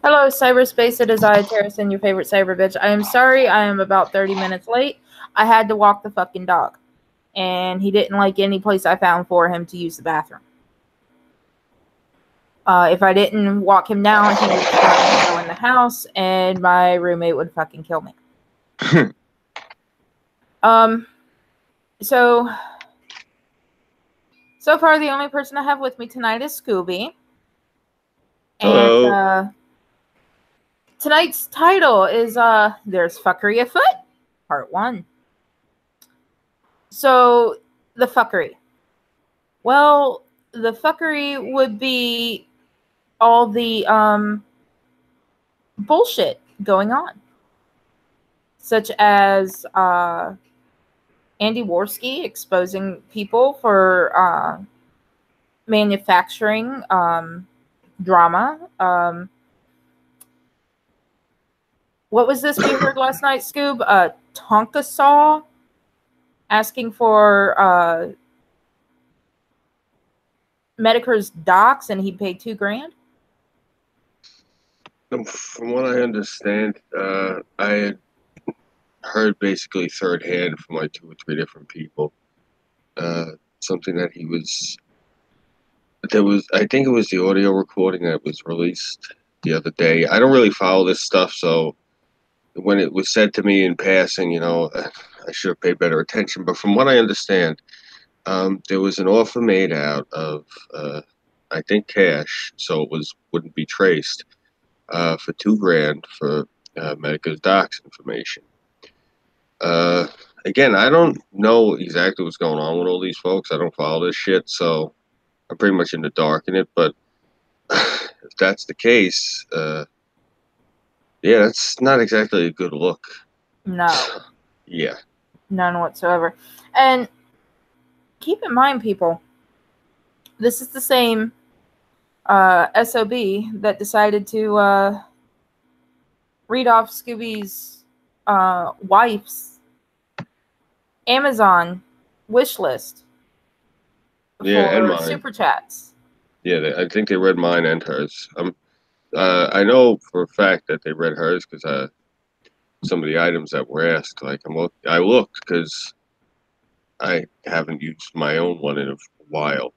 Hello, cyberspace. It is I, Terrace, and your favorite cyber bitch. I am sorry I am about 30 minutes late. I had to walk the fucking dog, and he didn't like any place I found for him to use the bathroom. If I didn't walk him down, he would fucking go in the house, and my roommate would fucking kill me. So far, the only person I have with me tonight is Scooby. Hello. And tonight's title is There's Fuckery Afoot, Part 1. So, the fuckery. Well, the fuckery would be all the bullshit going on. Such as Andy Worski exposing people for manufacturing drama. What was this we heard last night, Scoob? Tonka Saw asking for Medicare's docs, and he paid $2,000. From what I understand, I had heard basically third hand from like 2 or 3 different people. Something that I think it was the audio recording that was released the other day. I don't really follow this stuff, so when it was said to me in passing, I should have paid better attention. But from what I understand, there was an offer made out of, I think, cash, so wouldn't be traced. For $2,000 for Medica's docs information. Again, I don't know exactly what's going on with all these folks. I don't follow this shit, so I'm pretty much in the dark in it. But if that's the case, yeah, that's not exactly a good look. No. Yeah. None whatsoever. And keep in mind, people, this is the same SOB that decided to read off Scooby's wife's Amazon wish list for super chats. Yeah, I think they read mine and hers. I know for a fact that they read hers because some of the items that were asked, like I looked because I haven't used my own one in a while.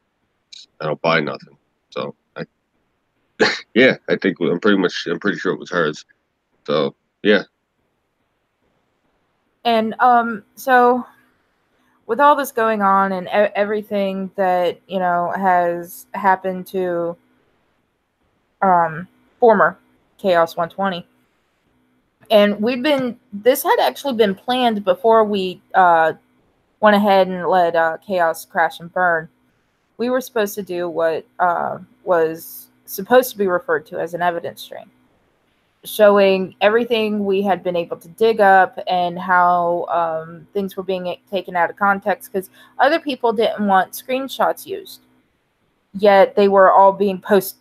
I don't buy nothing, so yeah, I'm pretty sure it was hers. So yeah. And so with all this going on and everything that has happened to former Chaos 120, and this had actually been planned before we went ahead and let Chaos crash and burn. We were supposed to do what was supposed to be referred to as an evidence stream, showing everything we had been able to dig up and how things were being taken out of context because other people didn't want screenshots used. Yet they were all being posted,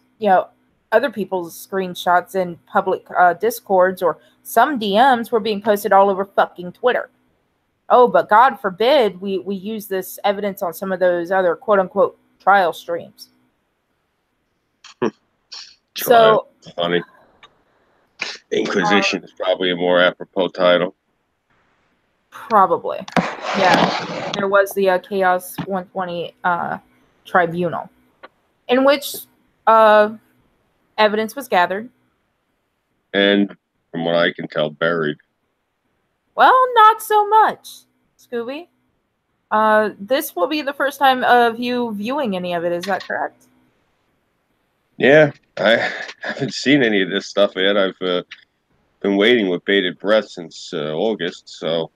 other people's screenshots in public discords, or some DMs were being posted all over fucking Twitter. Oh, but God forbid we use this evidence on some of those other quote-unquote trial streams. Trial. So funny. Inquisition is probably a more apropos title. Probably. Yeah. There was the Chaos 120 tribunal, in which evidence was gathered. And from what I can tell, buried. Well, not so much, Scooby. This will be the first time of you viewing any of it, is that correct? Yeah, I haven't seen any of this stuff yet. I've been waiting with bated breath since August, so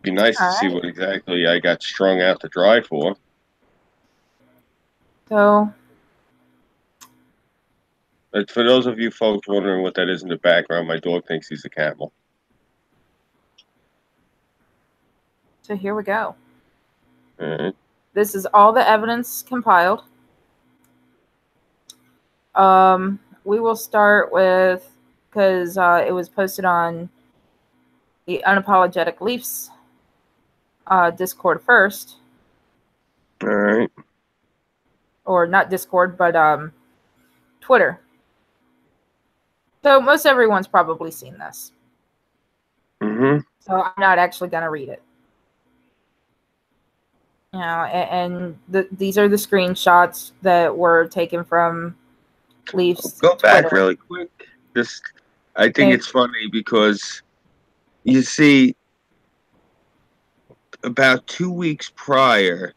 it'd be nice to see what exactly I got strung out to dry for. So, but for those of you folks wondering what that is in the background, my dog thinks he's a camel. So here we go. Right. This is all the evidence compiled. We will start with, because it was posted on the Unapologetic Leafs Discord first. All right. Or not Discord, but Twitter. So most everyone's probably seen this. Mm-hmm. So I'm not actually going to read it. You know, and these are the screenshots that were taken from Leaf's Go back Twitter. really quick. Just, I think it's funny because you see, about 2 weeks prior,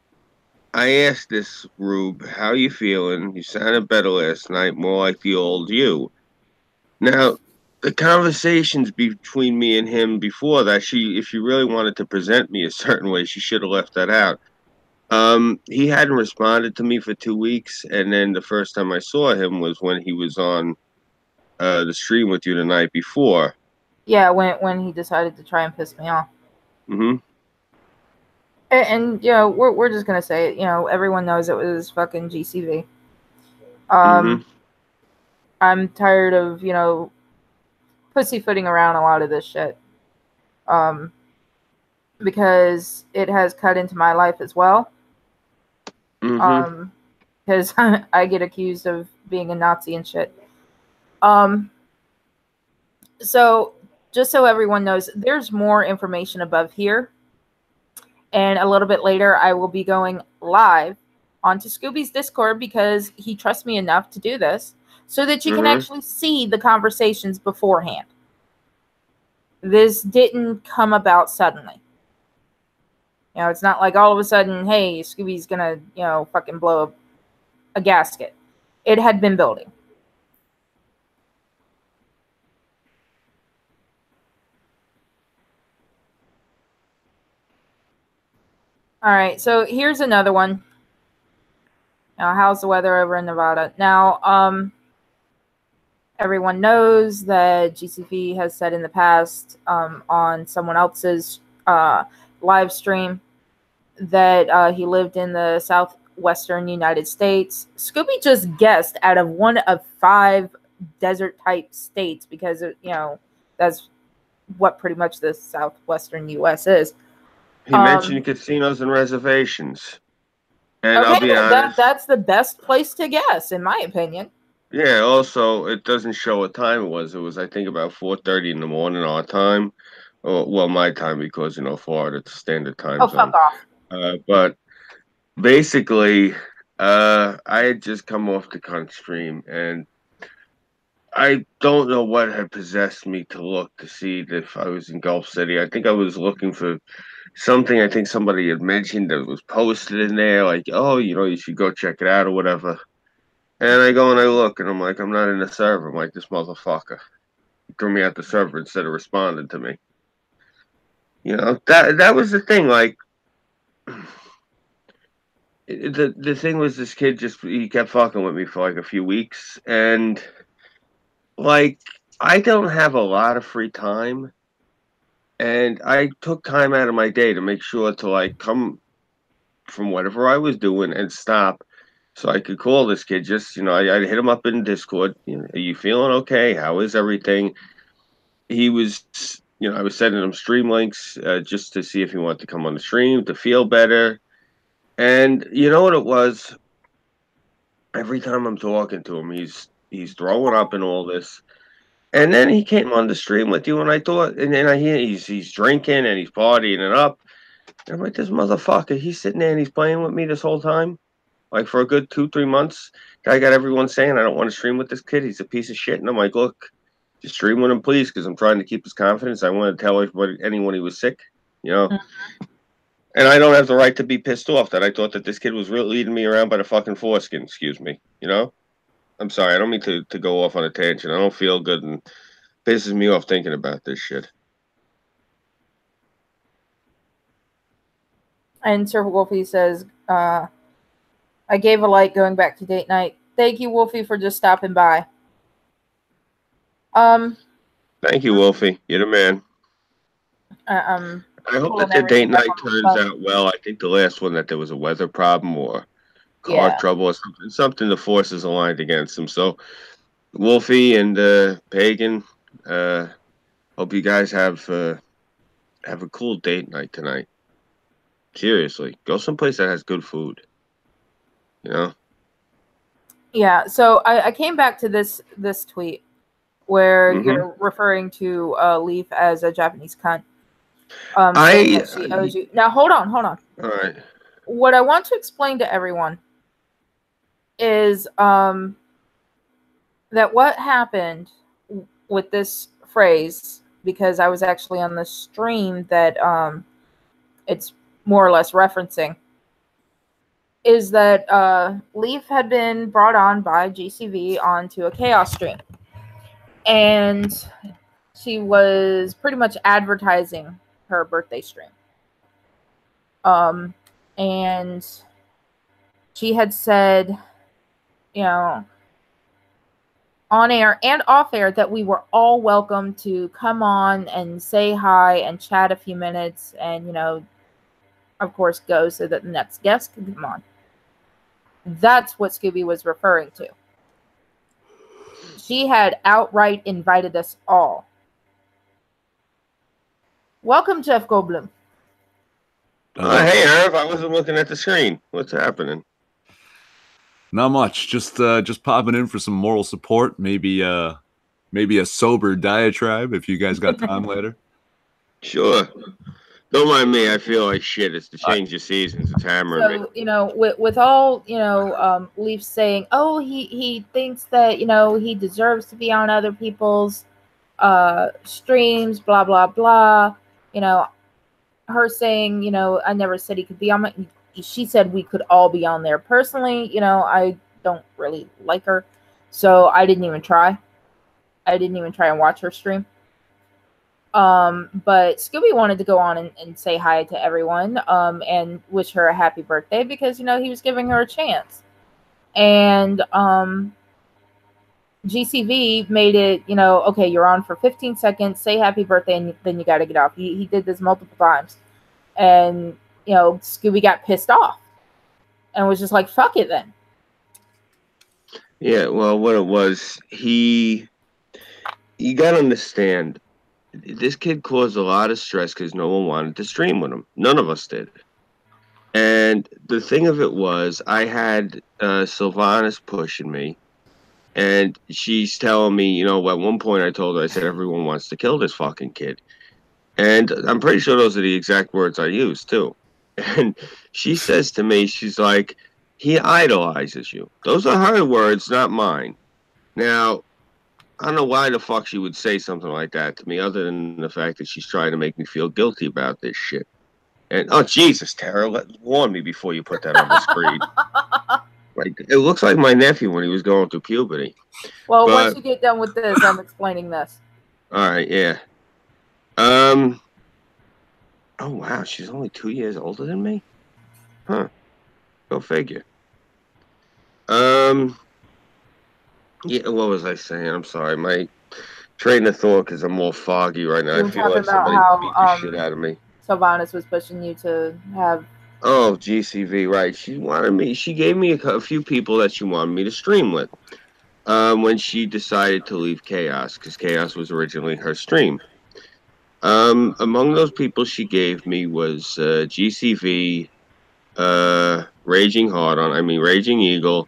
I asked this Rube, "How you feeling? You sounded better last night, more like the old you." Now, the conversations between me and him before that, if she really wanted to present me a certain way, she should have left that out. He hadn't responded to me for 2 weeks, and then the first time I saw him was when he was on the stream with you the night before. Yeah, when he decided to try and piss me off. Mm-hmm. And you know, we're just gonna say it. You know, everyone knows it was fucking GCV. Mm-hmm. I'm tired of, you know, pussyfooting around a lot of this shit. Um, because it has cut into my life as well. Mm-hmm. Because I get accused of being a Nazi and shit. Um, so just so everyone knows, there's more information above here. And a little bit later, I will be going live onto Scooby's Discord because he trusts me enough to do this so that you can Mm-hmm. actually see the conversations beforehand. This didn't come about suddenly. You know, it's not like all of a sudden, hey, Scooby's gonna, you know, fucking blow a gasket. It had been building. All right, so here's another one. Now, how's the weather over in Nevada? Now, everyone knows that GCV has said in the past on someone else's live stream that he lived in the southwestern United States. Scooby just guessed out of one of 5 desert-type states because, you know, that's what pretty much the southwestern U.S. is. He mentioned casinos and reservations. And I'll Okay, be honest. that's the best place to guess, in my opinion. Yeah, also, it doesn't show what time it was. It was, I think, about 4:30 in the morning our time. Well, my time because, Florida, it's a standard time Oh, fuck zone. off. But basically, I had just come off the cunt stream, and I don't know what had possessed me to look to see if I was in Gulf City. I think I was looking for something I think somebody had mentioned that was posted in there, like, oh, you should go check it out or whatever. And I go and I look, and I'm like, I'm not in the server. I'm like, this motherfucker. He threw me out the server instead of responding to me. That was the thing. Like, the thing was, this kid he kept fucking with me for like a few weeks, and like, I don't have a lot of free time, and I took time out of my day to make sure to like come from whatever I was doing and stop so I could call this kid. Just, I'd hit him up in Discord. Are you feeling okay? How is everything? He was, I was sending him stream links just to see if he wanted to come on the stream to feel better. And you know what it was? Every time I'm talking to him, he's throwing up and all this. And then he came on the stream with you, and I thought, and then I hear he's drinking and he's partying it up. And I'm like, this motherfucker, he's sitting there and he's playing with me this whole time. Like for a good 2-3 months, guy got everyone saying I don't want to stream with this kid. He's a piece of shit. And I'm like, look, just stream with him, please, because I'm trying to keep his confidence. I want to tell anyone he was sick, you know. And I don't have the right to be pissed off that I thought that this kid was really leading me around by the fucking foreskin. Excuse me, you know. I'm sorry. I don't mean to go off on a tangent. I don't feel good and pisses me off thinking about this shit. And Sir Wolfie says, I gave a like going back to date night. Thank you, Wolfie, for just stopping by. Thank you, Wolfie. You're the man. I hope that the date night turns out well. I think the last one that there was a weather problem or car trouble or something the forces aligned against him. So Wolfie and Pagan, hope you guys have a cool date night tonight. Seriously, go someplace that has good food. You know. Yeah. So I came back to this tweet. where you're referring to Leaf as a Japanese cunt. Saying that she owes you. Now, hold on. All right. What I want to explain to everyone is that what happened with this phrase, because I was actually on the stream that it's more or less referencing, is that Leaf had been brought on by GCV onto a Chaos stream. And she was pretty much advertising her birthday stream. And she had said, you know, on air and off air, that we were all welcome to come on and say hi and chat a few minutes and, you know, of course, go so that the next guest can come on. That's what Scooby was referring to. She had outright invited us all. Welcome, Jeff Goldblum. Hey, Irv, I wasn't looking at the screen. What's happening? Not much. Just popping in for some moral support. Maybe a sober diatribe if you guys got time later. Sure. Don't mind me. I feel like shit. It's the change of seasons. It's hammering me. You know, with all, you know, Leaf saying, oh, he thinks that, you know, he deserves to be on other people's streams, blah, blah, blah. You know, her saying, you know, I never said he could be on my... She said we could all be on there. Personally, you know, I don't really like her. So I didn't even try. I didn't even try and watch her stream. But Scooby wanted to go on and say hi to everyone and wish her a happy birthday because, you know, he was giving her a chance. And GCV made it, you know, okay, you're on for 15 seconds, say happy birthday, and then you got to get off. He did this multiple times. And, you know, Scooby got pissed off and was just like, fuck it then. Yeah, well, what it was, you got to understand, this kid caused a lot of stress because no one wanted to stream with him. None of us did. And the thing of it was, I had Sylvanas pushing me, and she's telling me, you know, at one point I told her, I said, everyone wants to kill this fucking kid. And I'm pretty sure those are the exact words I used, too. And she says to me, she's like, he idolizes you. Those are her words, not mine. Now, I don't know why the fuck she would say something like that to me, other than the fact that she's trying to make me feel guilty about this shit. And, oh, Jesus, Tara, warn me before you put that on the screen. Like, it looks like my nephew when he was going through puberty. Well, once you get done with this, I'm explaining this. All right, yeah. Oh, wow, she's only 2 years older than me? Huh. Go figure. Yeah, what was I saying? I'm sorry. My train of thought, because I'm all foggy right now. I feel like somebody beat the shit out of me. Sylvanas was pushing you to have... Oh, GCV, right. She gave me a few people that she wanted me to stream with when she decided to leave Chaos, because Chaos was originally her stream. Among those people she gave me was GCV, Raging Eagle,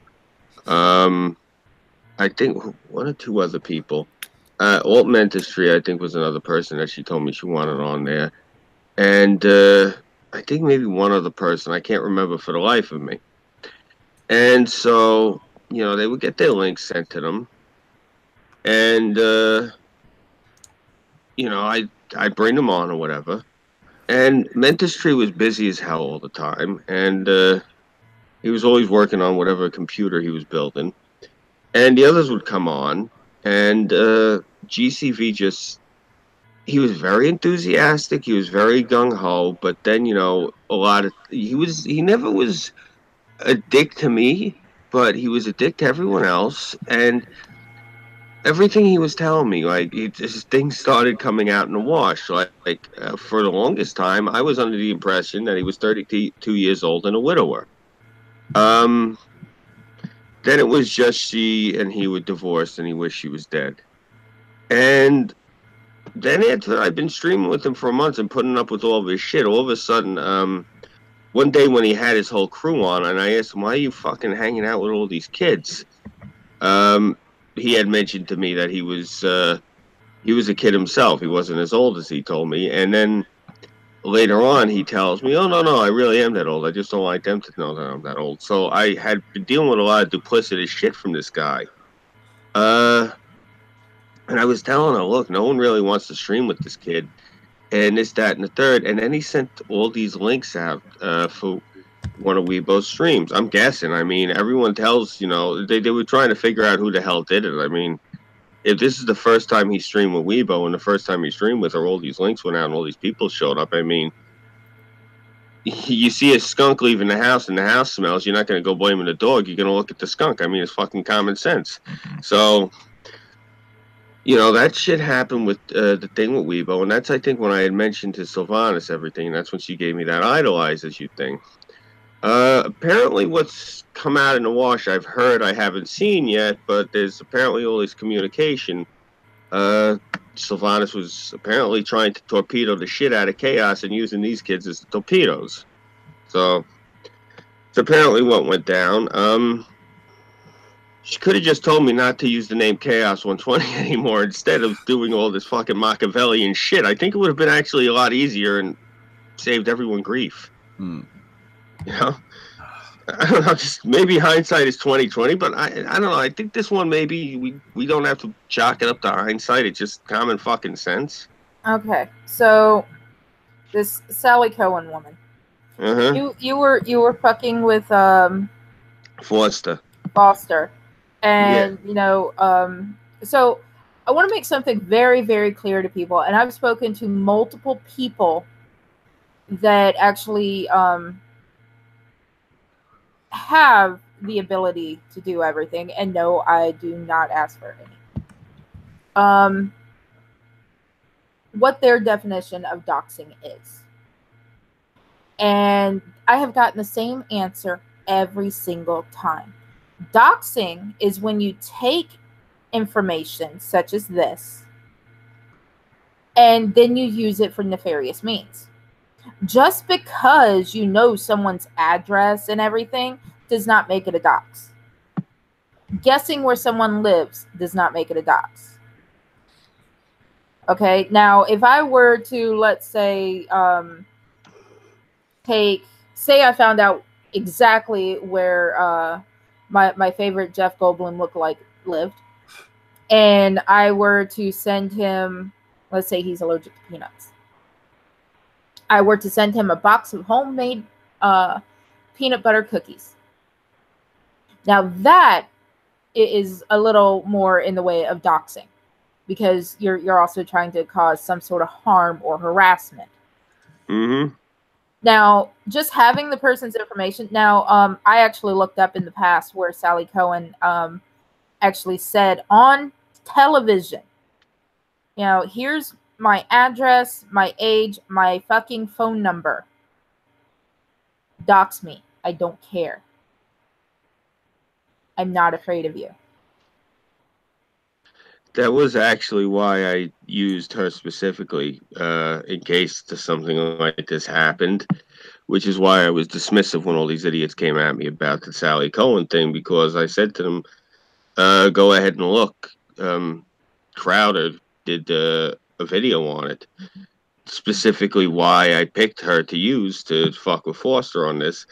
I think one or two other people. Alt Mentistry, I think, was another person that she told me she wanted on there. And I think maybe one other person. I can't remember for the life of me. And so, you know, they would get their links sent to them. And, you know, I bring them on or whatever. And Mentistry was busy as hell all the time. And he was always working on whatever computer he was building. And the others would come on. And GCV just... He was very enthusiastic. He was very gung-ho. But then, you know, he never was a dick to me, but he was a dick to everyone else. And everything he was telling me, like, things started coming out in the wash. For the longest time, I was under the impression that he was 32 years old and a widower. Then it was just she and he were divorced, and he wished she was dead. And then after I'd been streaming with him for months and putting up with all of his shit, all of a sudden, one day when he had his whole crew on, and I asked him, why are you fucking hanging out with all these kids? he had mentioned to me that he was a kid himself. He wasn't as old as he told me. And then later on, he tells me, "Oh no, I really am that old. I just don't like them to know that I'm that old." So I had been dealing with a lot of duplicitous shit from this guy. And I was telling her, "Look, no one really wants to stream with this kid, and this, that, and the third." And then he sent all these links out for one of Weibo's streams. I'm guessing. I mean, everyone tells, they were trying to figure out who the hell did it. I mean, if this is the first time he streamed with Weibo and the first time he streamed with her, all these links went out and all these people showed up. I mean, you see a skunk leaving the house and the house smells, you're not going to go blaming the dog. You're going to look at the skunk. I mean, it's fucking common sense. So, that shit happened with the thing with Weibo. And that's, I think, when I had mentioned to Sylvanas everything. That's when she gave me that idolize as you thing. Apparently what's come out in the wash, I've heard, I haven't seen yet, but there's apparently all this communication. Sylvanas was apparently trying to torpedo the shit out of Chaos and using these kids as the torpedoes. So it's apparently what went down. She could have just told me not to use the name Chaos 120 anymore instead of doing all this fucking Machiavellian shit. I think it would have been actually a lot easier and saved everyone grief. I don't know, just maybe hindsight is 2020, but I don't know. I think this one, maybe we don't have to chalk it up to hindsight. It's just common fucking sense. Okay, so this Sally Cohen woman, you were fucking with Foster, and so I want to make something very, very clear to people, and I've spoken to multiple people that actually have the ability to do everything, and no, I do not ask for any. What their definition of doxing is. And I have gotten the same answer every single time. Doxing is when you take information such as this and then you use it for nefarious means. Just because you know someone's address and everything does not make it a dox. Guessing where someone lives does not make it a dox. Okay, now if I were to, let's say, say I found out exactly where my favorite Jeff Goldblum lookalike lived, and I were to send him, let's say he's allergic to peanuts. I were to send him a box of homemade peanut butter cookies. Now that is a little more in the way of doxing, because you're also trying to cause some sort of harm or harassment. Mm-hmm. Now, just having the person's information. Now, I actually looked up in the past where Sally Cohen actually said on television, here's my address, my age, my fucking phone number. Dox me. I don't care. I'm not afraid of you. That was actually why I used her specifically, in case something like this happened, which is why I was dismissive when all these idiots came at me about the Sally Cohen thing, because I said to them, go ahead and look. Crowder did a video on it, specifically why I picked her to use to fuck with Foster on this.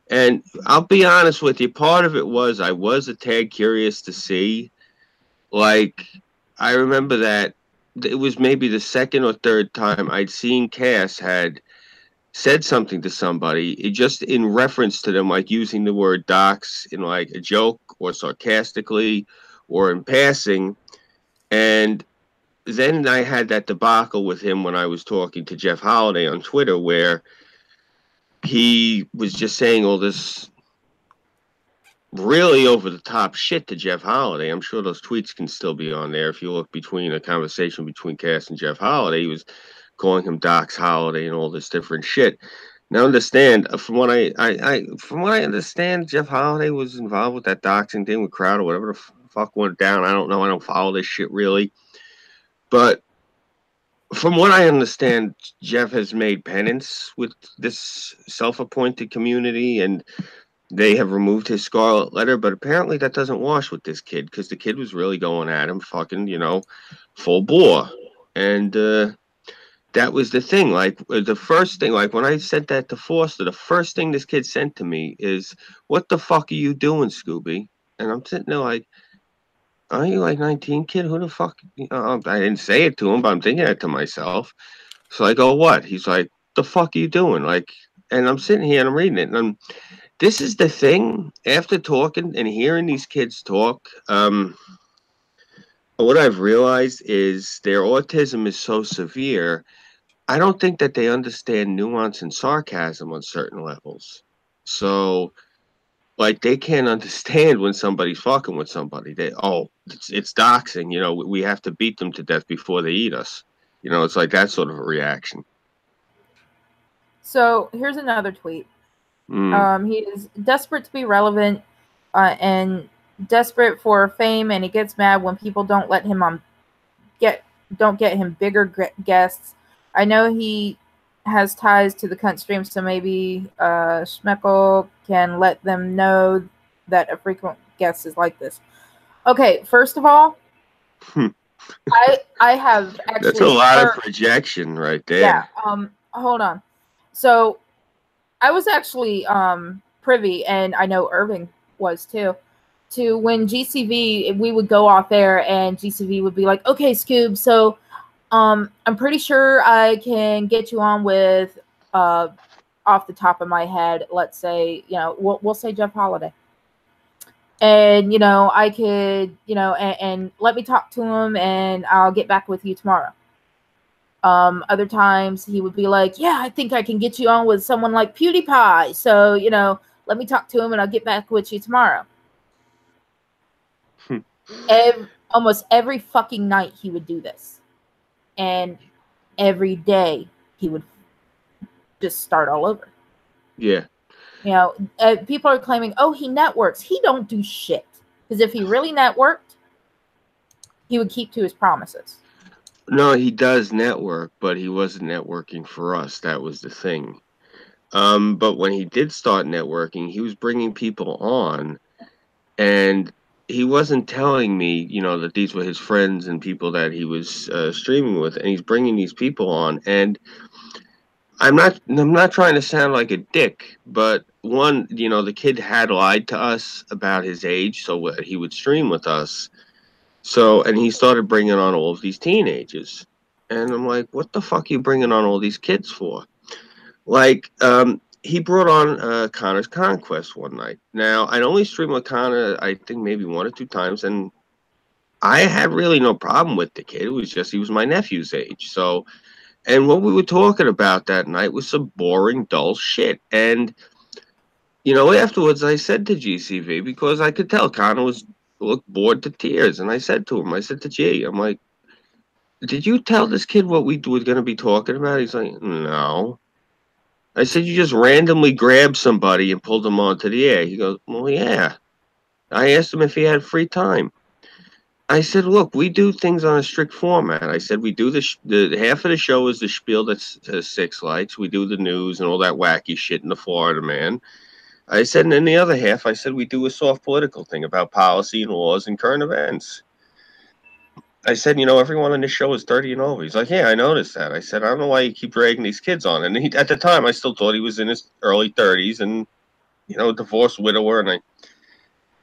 And I'll be honest with you, part of it was I was a tad curious to see. Like, I remember that it was maybe the second or third time I'd seen Cass had said something to somebody, just in reference to them, like using the word dox in like a joke or sarcastically or in passing. And then I had that debacle with him when I was talking to Jeff Holiday on Twitter, where he was just saying all this really over-the-top shit to Jeff Holiday. I'm sure those tweets can still be on there. If you look between a conversation between Cass and Jeff Holiday, he was calling him Dox Holiday and all this different shit. Now, understand, from what I understand, Jeff Holiday was involved with that doxing thing with Crowd or whatever the fuck went down. I don't know. I don't follow this shit really. But from what I understand, Jeff has made penance with this self-appointed community, and they have removed his scarlet letter, but apparently that doesn't wash with this kid because the kid was really going at him, fucking, full bore. And that was the thing. Like, the first thing, like, when I sent that to Foster, the first thing this kid sent to me is, "What the fuck are you doing, Scooby?" And I'm sitting there like, "Are you like 19, kid? Who the fuck?" I didn't say it to him, but I'm thinking it to myself. So I go, "What?" He's like, "The fuck are you doing?" Like, and I'm sitting here and I'm reading it, and this is the thing. After talking and hearing these kids talk, what I've realized is their autism is so severe. I don't think that they understand nuance and sarcasm on certain levels. So, like, they can't understand when somebody's fucking with somebody. It's doxing. We have to beat them to death before they eat us. It's like that sort of a reaction. So here's another tweet. He is desperate to be relevant and desperate for fame, and he gets mad when people don't let him get him bigger guests. I know he has ties to the cunt stream, so maybe Schmeckel can let them know that a frequent guest is like this. Okay, first of all, I have actually That's a lot of projection right there. Yeah. Hold on. So I was actually privy, and I know Irving was too, to when GCV, we would go off there and GCV would be like, "Okay, Scoob, so I'm pretty sure I can get you on with off the top of my head, let's say, we'll say Jeff Holiday. And, I could, and let me talk to him and I'll get back with you tomorrow." Other times he would be like, "Yeah, I think I can get you on with someone like PewDiePie. So, let me talk to him and I'll get back with you tomorrow." Almost every fucking night he would do this. And every day he would just start all over. Yeah. People are claiming, "Oh, he networks." He don't do shit. Because if he really networked, he would keep to his promises. No, he does network, but he wasn't networking for us. That was the thing. But when he did start networking, he was bringing people on, and he wasn't telling me, that these were his friends and people that he was streaming with, and he's bringing these people on. And I'm not trying to sound like a dick, but one, the kid had lied to us about his age, so he would stream with us. So, and he started bringing on all of these teenagers. And I'm like, "What the fuck are you bringing on all these kids for?" Like, he brought on Connor's Conquest one night. Now, I'd only streamed with Connor, I think maybe 1 or 2 times, and I had really no problem with the kid. It was just he was my nephew's age. So, and what we were talking about that night was some boring, dull shit. And, afterwards I said to GCV, because I could tell Connor looked bored to tears, and I said to G, I'm like, "Did you tell this kid what we were going to be talking about?" He's like, "No." I said, "You just randomly grabbed somebody and pulled them onto the air." He goes, "Well, yeah." I asked him if he had free time. I said, "Look, we do things on a strict format." I said, "We do the half of the show is the spiel that's Six Lights. We do the news and all that wacky shit in the Florida Man." I said, "And then the other half, I said, we do a soft political thing about policy and laws and current events." I said, "Everyone on this show is 30 and over." He's like, "Yeah, I noticed that." I said, "I don't know why you keep dragging these kids on." And at the time, I still thought he was in his early 30s and, divorced widower. And I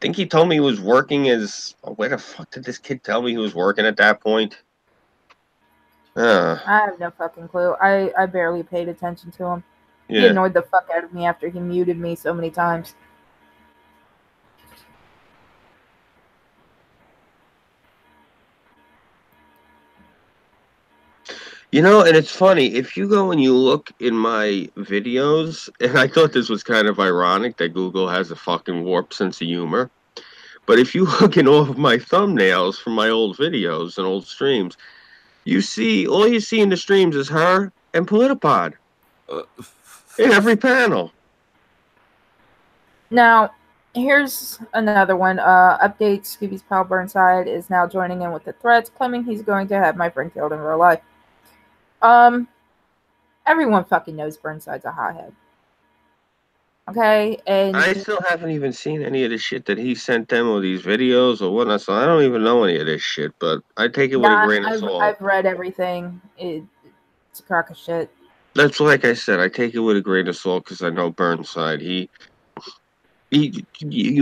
think he told me he was working as, where the fuck did this kid tell me he was working at that point? I have no fucking clue. I barely paid attention to him. Yeah. He annoyed the fuck out of me after he muted me so many times. And it's funny, if you go and you look in my videos, and I thought this was kind of ironic that Google has a fucking warped sense of humor, but if you look in all of my thumbnails from my old videos and old streams, all you see in the streams is her and Politipod in every panel. Now, here's another one. Update: Scooby's pal Burnside is now joining in with the threats, claiming he's going to have my friend killed in real life. Everyone fucking knows Burnside's a hothead. Okay, and I still haven't even seen any of the shit that he sent them or these videos or whatnot, so I don't even know any of this shit, but I take it with a nah, grain of salt. I've read everything. It's a crock of shit. That's like I said, I take it with a grain of salt because I know Burnside. You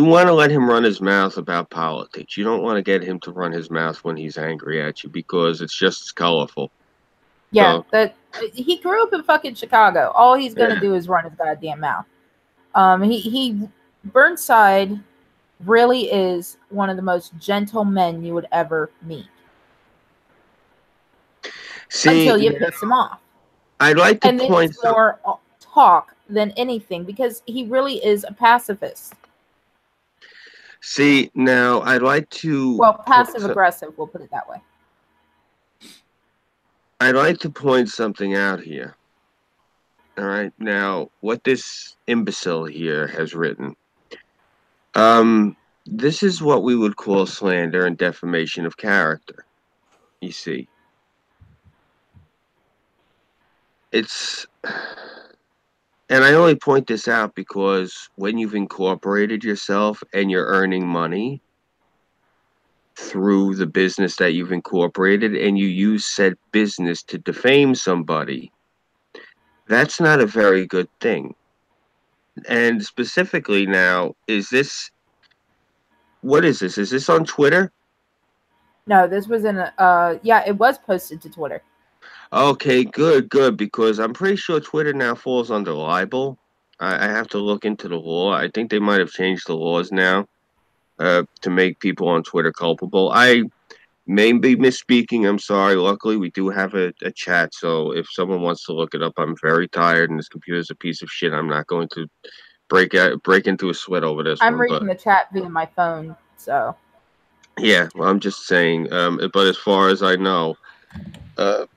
want to let him run his mouth about politics. You don't want to get him to run his mouth when he's angry at you because it's just as colorful. Yeah, So, that he grew up in fucking Chicago. All he's gonna yeah. do is run his goddamn mouth. He Burnside really is one of the most gentle men you would ever meet. See, Until you piss him off. I'd like to And then point it's more talk than anything because he really is a pacifist. See, now I'd like to Well, passive aggressive, we'll put it that way. I'd like to point something out here. All right. Now, what this imbecile here has written. This is what we would call slander and defamation of character. You see. It's and I only point this out because when you've incorporated yourself and you're earning money through the business that you've incorporated and you use said business to defame somebody, that's not a very good thing. And specifically now, what is this? Is this on Twitter? No, this was in yeah, it was posted to Twitter. Okay, good, because I'm pretty sure Twitter now falls under libel. I have to look into the law. I think they might have changed the laws now to make people on Twitter culpable. I may be misspeaking. I'm sorry. Luckily, we do have a chat, so if someone wants to look it up, I'm very tired and this computer's a piece of shit. I'm not going to break into a sweat over this I'm one, but reading the chat via my phone, so yeah, well, I'm just saying. But as far as I know, uh,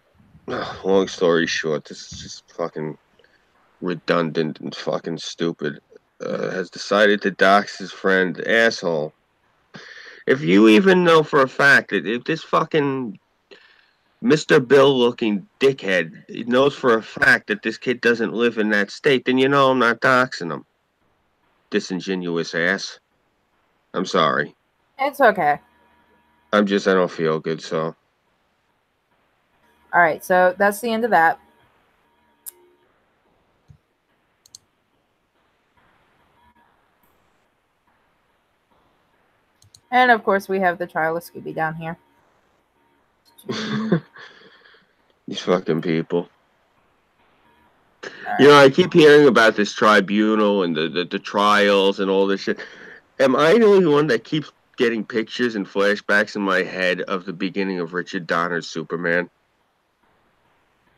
long story short, this is just fucking redundant and fucking stupid. Has decided to dox his friend, asshole. If you even know for a fact that if this fucking Mr. Bill looking dickhead knows for a fact that this kid doesn't live in that state, then you know I'm not doxing him. Disingenuous ass. I'm sorry. it's okay. I don't feel good, so. All right, so that's the end of that. And of course, we have the trial of Scooby down here. These fucking people. Right. You know, I keep hearing about this tribunal and the trials and all this shit. Am I the only one that keeps getting pictures and flashbacks in my head of the beginning of Richard Donner's Superman?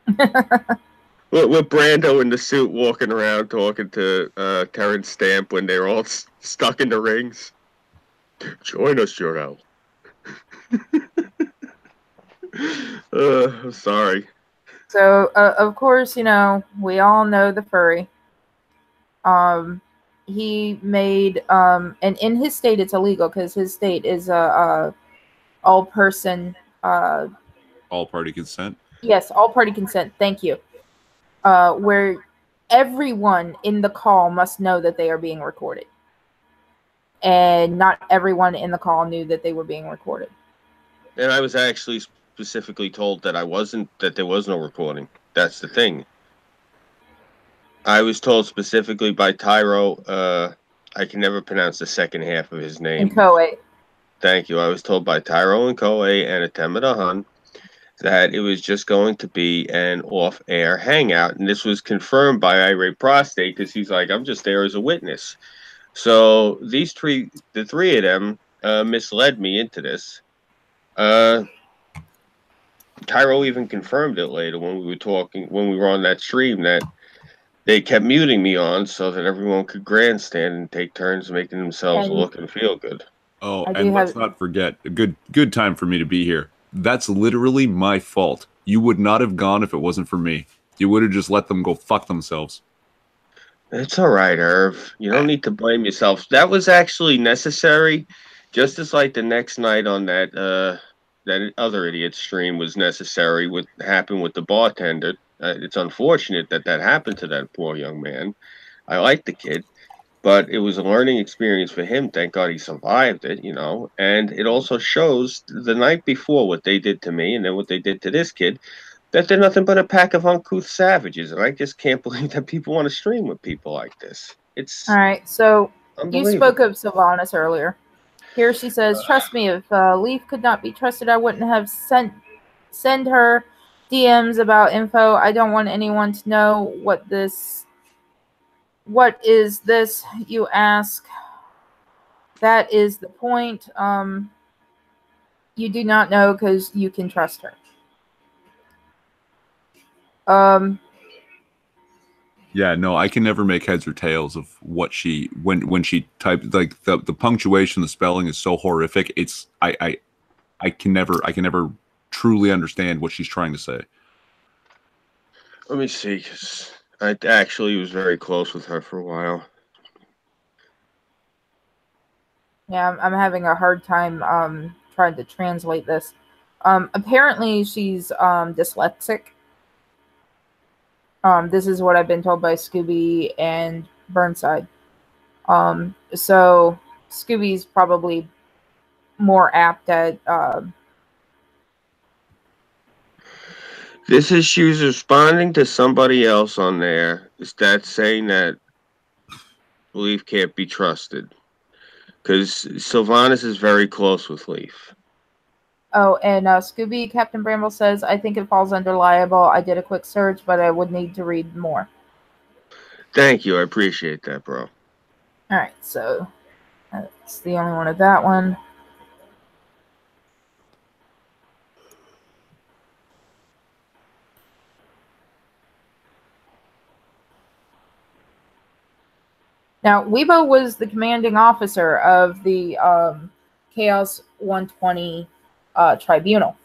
with Brando in the suit walking around talking to Terrence Stamp when they're all stuck in the rings. Join us, Jor-El. I'm sorry. So, of course, you know, we all know the furry. He made, and in his state it's illegal because his state is a all-person... all-party consent? Yes, all-party consent. Thank you. Where everyone in the call must know that they are being recorded. And not everyone in the call knew that they were being recorded. And I was actually specifically told that that there was no recording. That's the thing. I was told specifically by Tyro, I can never pronounce the second half of his name. And Koei. Thank you. I was told by Tyro and Koei and Atemida Han that it was just going to be an off-air hangout. And this was confirmed by Irate Prostate because he's like, I'm just there as a witness. So the three of them misled me into this. Tyro even confirmed it later when we were on that stream, that they kept muting me on so that everyone could grandstand and take turns making themselves look and feel good. Oh, and let's not forget, a good time for me to be here. That's literally my fault. You would not have gone if it wasn't for me. You would have just let them go fuck themselves. It's all right, Irv. You don't need to blame yourself. That was actually necessary, just as like the next night on that other idiot stream was necessary. What happened with the bartender? It's unfortunate that happened to that poor young man. I like the kid, But it was a learning experience for him. Thank God he survived it, you know. And it also shows the night before what they did to me and then what they did to this kid, that they're nothing but a pack of uncouth savages. And I just can't believe that people want to stream with people like this. It's All right, so you spoke unbelievable. of Sylvanas earlier. Here she says, "Trust me, if Leaf could not be trusted, I wouldn't have send her DMs about info. I don't want anyone to know what this. What is this? You ask. That is the point. You do not know because you can trust her." Yeah, no, I can never make heads or tails of what she when she typed, like the punctuation, the spelling is so horrific. It's I can never truly understand what she's trying to say. Let me see, 'cause I actually was very close with her for a while. Yeah, I'm having a hard time trying to translate this. Apparently she's dyslexic. This is what I've been told by Scooby and Burnside. So Scooby's probably more apt at This is she was responding to somebody else on there. Is that saying that Leaf can't be trusted? Because Sylvanas is very close with Leaf. Oh, and Scooby, Captain Bramble says, "I think it falls under liable. I did a quick search, but I would need to read more." Thank you. I appreciate that, bro. All right, so that's the only one of that one. Now, Weibo was the commanding officer of the Chaos 120 tribunal.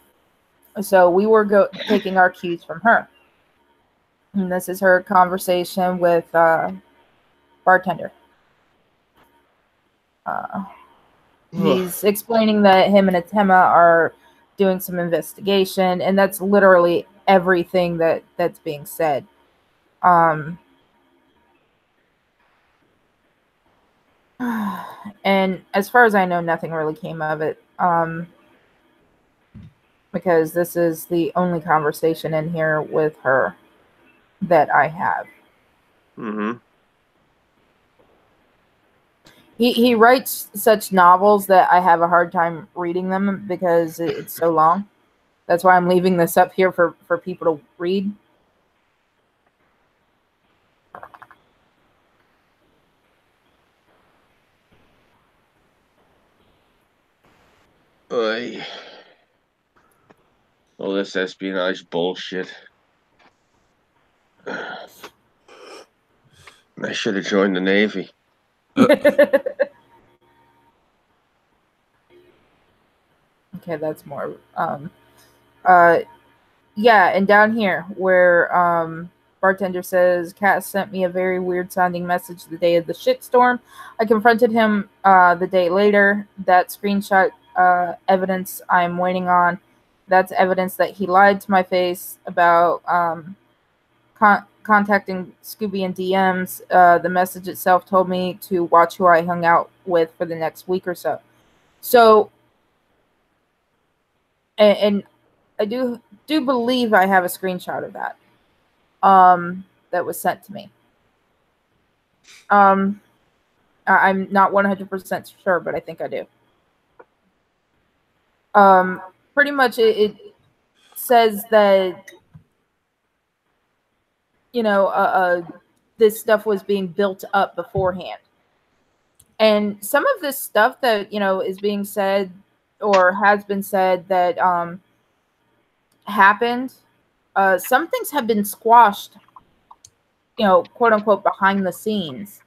So we were taking our cues from her. And this is her conversation with Bartender. He's explaining that him and Atema are doing some investigation, and that's literally everything that's being said. And as far as I know, nothing really came of it. Because this is the only conversation in here with her that I have. Mm-hmm. He writes such novels that I have a hard time reading them because it's so long. That's why I'm leaving this up here for people to read. All this espionage bullshit. I should have joined the Navy. Okay, that's more. Yeah, and down here where Bartender says, "Cat sent me a very weird sounding message the day of the shitstorm. I confronted him the day later. That screenshot evidence I'm waiting on. That's evidence that he lied to my face about contacting Scooby in DMs. The message itself told me to watch who I hung out with for the next week or so." So, and I do believe I have a screenshot of that that was sent to me. I'm not 100% sure, but I think I do. Pretty much it says that, you know, this stuff was being built up beforehand. And some of this stuff that, you know, is being said or has been said that happened, some things have been squashed, you know, quote unquote, behind the scenes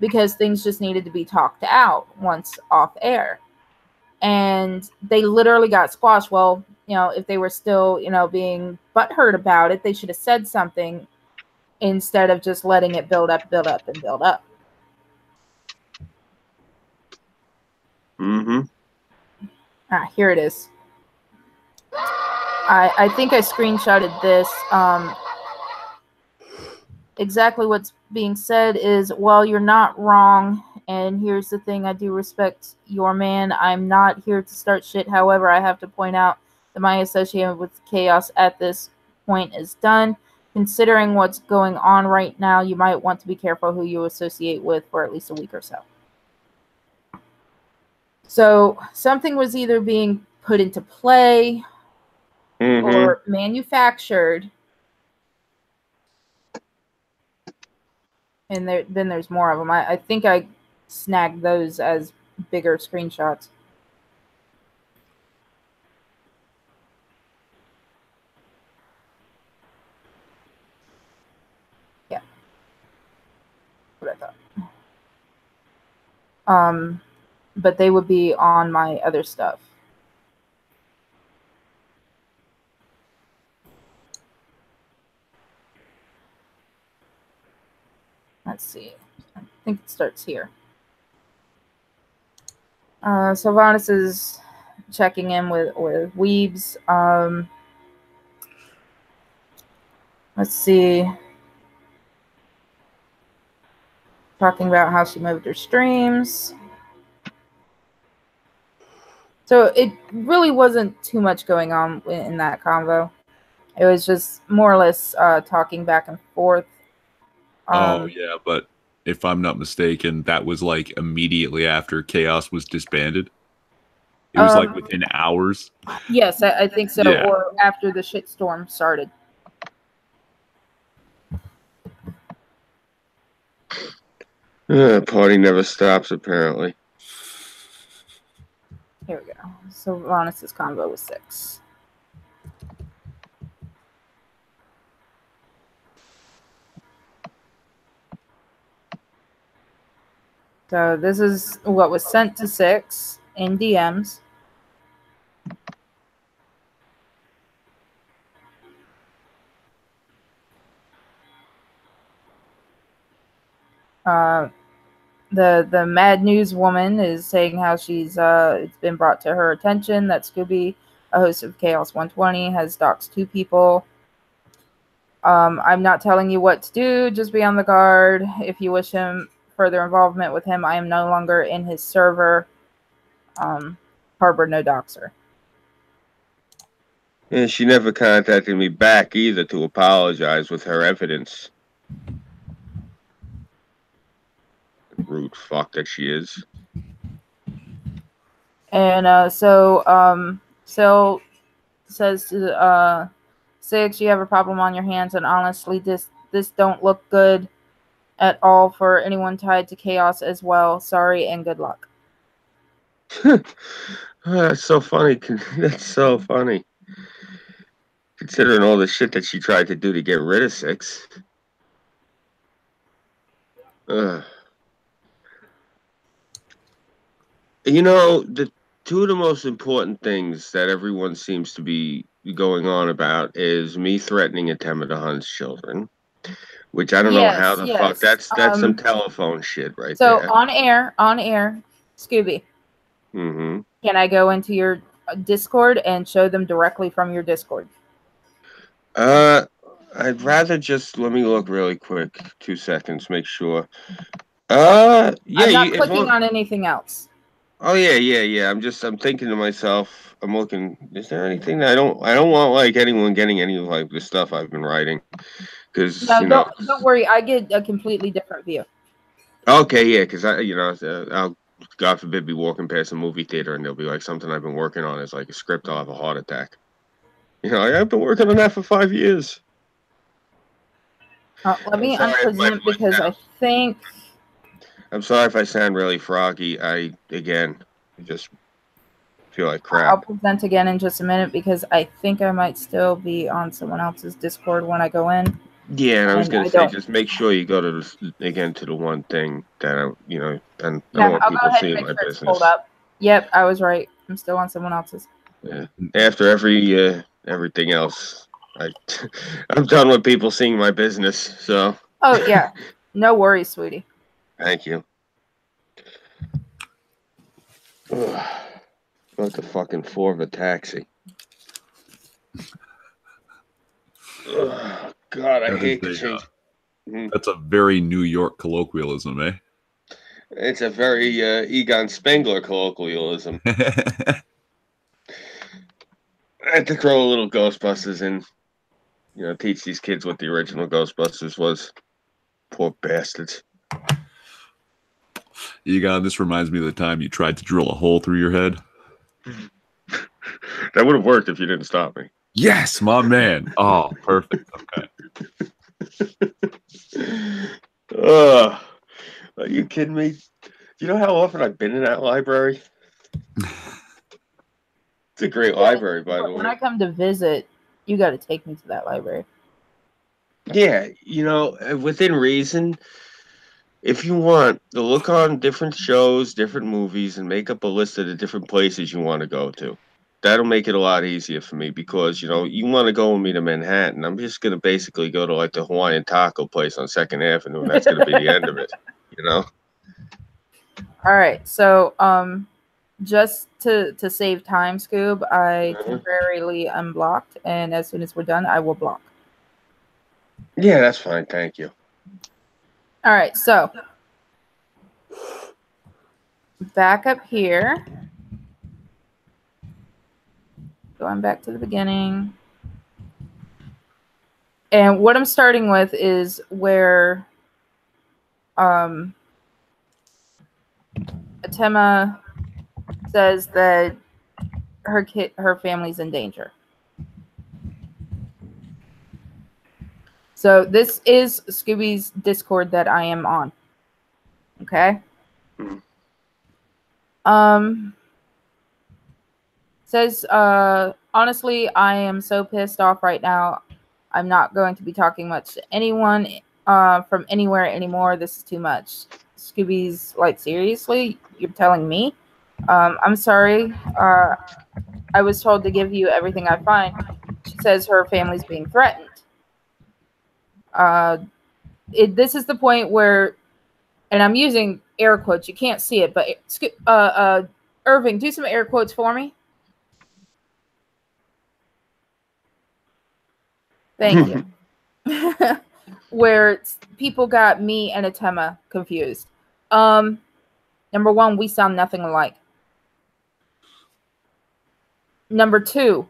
because things just needed to be talked out once off air. And they literally got squashed. Well, you know, if they were still, you know, being butthurt about it, they should have said something instead of just letting it build up, and build up. Mm-hmm. Here it is. I think I screenshotted this. Exactly what's being said is, well, you're not wrong. And here's the thing, I do respect your man. I'm not here to start shit. However, I have to point out that my association with chaos at this point is done. Considering what's going on right now, you might want to be careful who you associate with for at least a week or so. So something was either being put into play or manufactured. And then there's more of them. I think I snagged those as bigger screenshots. Yeah. What I thought. But they would be on my other stuff. Let's see. I think it starts here. Sylvanas is checking in with Weebs. Let's see. Talking about how she moved her streams. So it really wasn't too much going on in that convo. It was just more or less talking back and forth. Oh, yeah, but if I'm not mistaken, that was like immediately after Chaos was disbanded. It was like within hours. Yes, I think so. Yeah. Or after the shitstorm started. Party never stops, apparently. Here we go. So Sylvanas' convo was 6. So this is what was sent to 6 in DMs. The Mad News woman is saying how she's it's been brought to her attention that Scooby, a host of Chaos 120, has doxed 2 people. I'm not telling you what to do. Just be on the guard. If you wish him further involvement with him, I am no longer in his server. Harbor no doxer. And she never contacted me back either to apologize with her evidence. Rude fuck that she is. And so Sil says to 6, you have a problem on your hands, and honestly, this don't look good at all for anyone tied to Chaos as well. Sorry and good luck. That's so funny. That's so funny. Considering all the shit that she tried to do to get rid of 6. You know, the 2 of the most important things that everyone seems to be going on about is me threatening Atema to Hunt's children, which I don't know how the fuck. That's some telephone shit right there. So on air, Scooby. Mm-hmm. Can I go into your Discord and show them directly from your Discord? I'd rather just let me look really quick. 2 seconds, make sure. Yeah, I'm not clicking on anything else. Oh yeah. I'm thinking to myself, I'm looking, is there anything that I don't want like anyone getting any of like the stuff I've been writing. Because no, don't worry, I get a completely different view. Okay, yeah, because I'll God forbid be walking past a movie theater and there'll be like something I've been working on is like a script, I'll have a heart attack. I've been working on that for 5 years. Let me unpresent because I think. I'm sorry if I sound really froggy. I just feel like crap. I'll present again in just a minute because I think I might still be on someone else's Discord when I go in. Yeah, and I was gonna say, just make sure you go to the one thing that and I don't want people seeing my business. Pulled up. Yep, I was right. I'm still on someone else's. Yeah. After everything else, I'm done with people seeing my business. So. Oh yeah, no worries, sweetie. Thank you. About the fucking floor of a taxi. God, I hate to change. That's a very New York colloquialism, eh? It's a very Egon Spengler colloquialism. I had to throw a little Ghostbusters in, teach these kids what the original Ghostbusters was. Poor bastards. Egon, this reminds me of the time you tried to drill a hole through your head. That would have worked if you didn't stop me. Yes, my man. Oh, perfect. Okay. Are you kidding me? Do you know how often I've been in that library? It's a great library, by the way. When I come to visit, you got to take me to that library. Yeah, within reason. If you want to look on different shows, different movies, and make up a list of the different places you want to go to, that'll make it a lot easier for me because, you want to go with me to Manhattan. I'm just going to basically go to like the Hawaiian taco place on 2nd Avenue, and that's going to be the end of it, All right. So, just to save time, Scoob, I temporarily unblocked, and as soon as we're done, I will block. Yeah, that's fine. Thank you. All right, so back up here. Going back to the beginning. And what I'm starting with is where Atema says that her family's in danger. So this is Scooby's Discord that I am on. Okay. Says honestly, I am so pissed off right now. I'm not going to be talking much to anyone from anywhere anymore. This is too much. Scooby's like, seriously? You're telling me? I'm sorry. I was told to give you everything I find. She says her family's being threatened. This is the point where, and I'm using air quotes. You can't see it, but Irving, do some air quotes for me. Thank you. Where people got me and Atema confused. Number one, we sound nothing alike. Number two,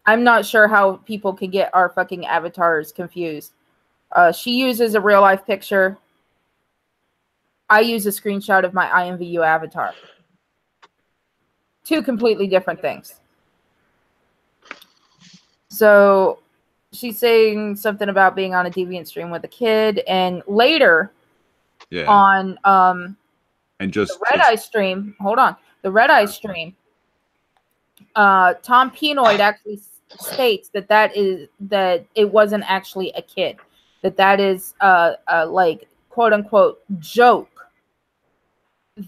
I'm not sure how people can get our fucking avatars confused. She uses a real life picture. I use a screenshot of my IMVU avatar. Two completely different things. So she's saying something about being on a deviant stream with a kid, and later on and just the Red Eye stream. Hold on, the Red Eye stream. Tom Penoid actually states that it wasn't actually a kid. That is like quote unquote joke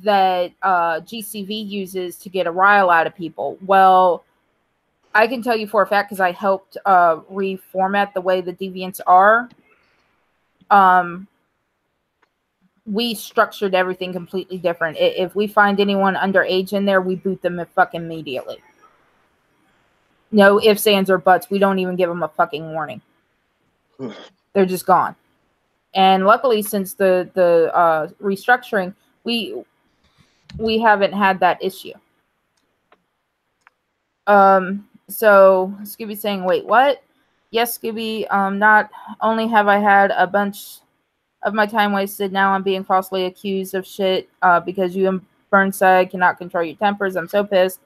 that GCV uses to get a rile out of people. Well, I can tell you for a fact because I helped reformat the way the deviants are. We structured everything completely different. If we find anyone underage in there, we boot them fucking immediately. No ifs, ands, or buts. We don't even give them a fucking warning. They're just gone. And luckily, since the restructuring, we haven't had that issue. So Scooby saying, wait, what? Yes, Scooby, not only have I had a bunch of my time wasted, now I'm being falsely accused of shit because you and Burnside cannot control your tempers. I'm so pissed.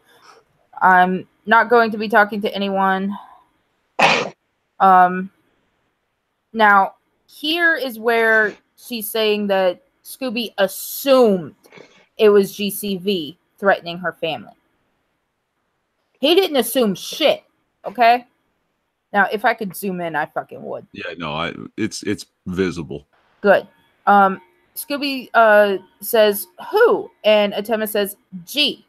I'm not going to be talking to anyone. Now, here is where she's saying that Scooby assumed it was GCV threatening her family. He didn't assume shit, okay? Now, if I could zoom in, I fucking would. Yeah, no, it's visible. Good. Scooby says, who? And Atema says, G.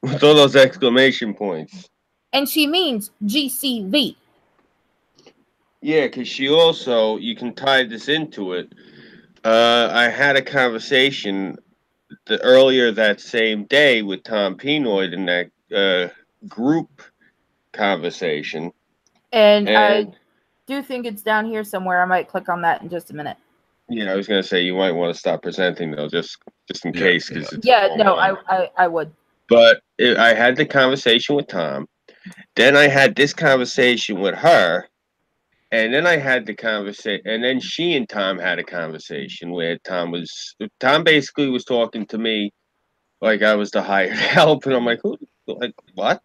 With all those exclamation points. And she means GCV. Yeah, because she also, you can tie this into it. I had a conversation earlier that same day with Tom Penoid in that group conversation. And do think it's down here somewhere. I might click on that in just a minute. Yeah, I was gonna say you might want to stop presenting though, just in case, because it's yeah, no, I would. But I had the conversation with Tom. Then I had this conversation with her, and then I had the conversation, and then she and Tom had a conversation where Tom basically was talking to me like I was the hired help, and I'm like, who, like what?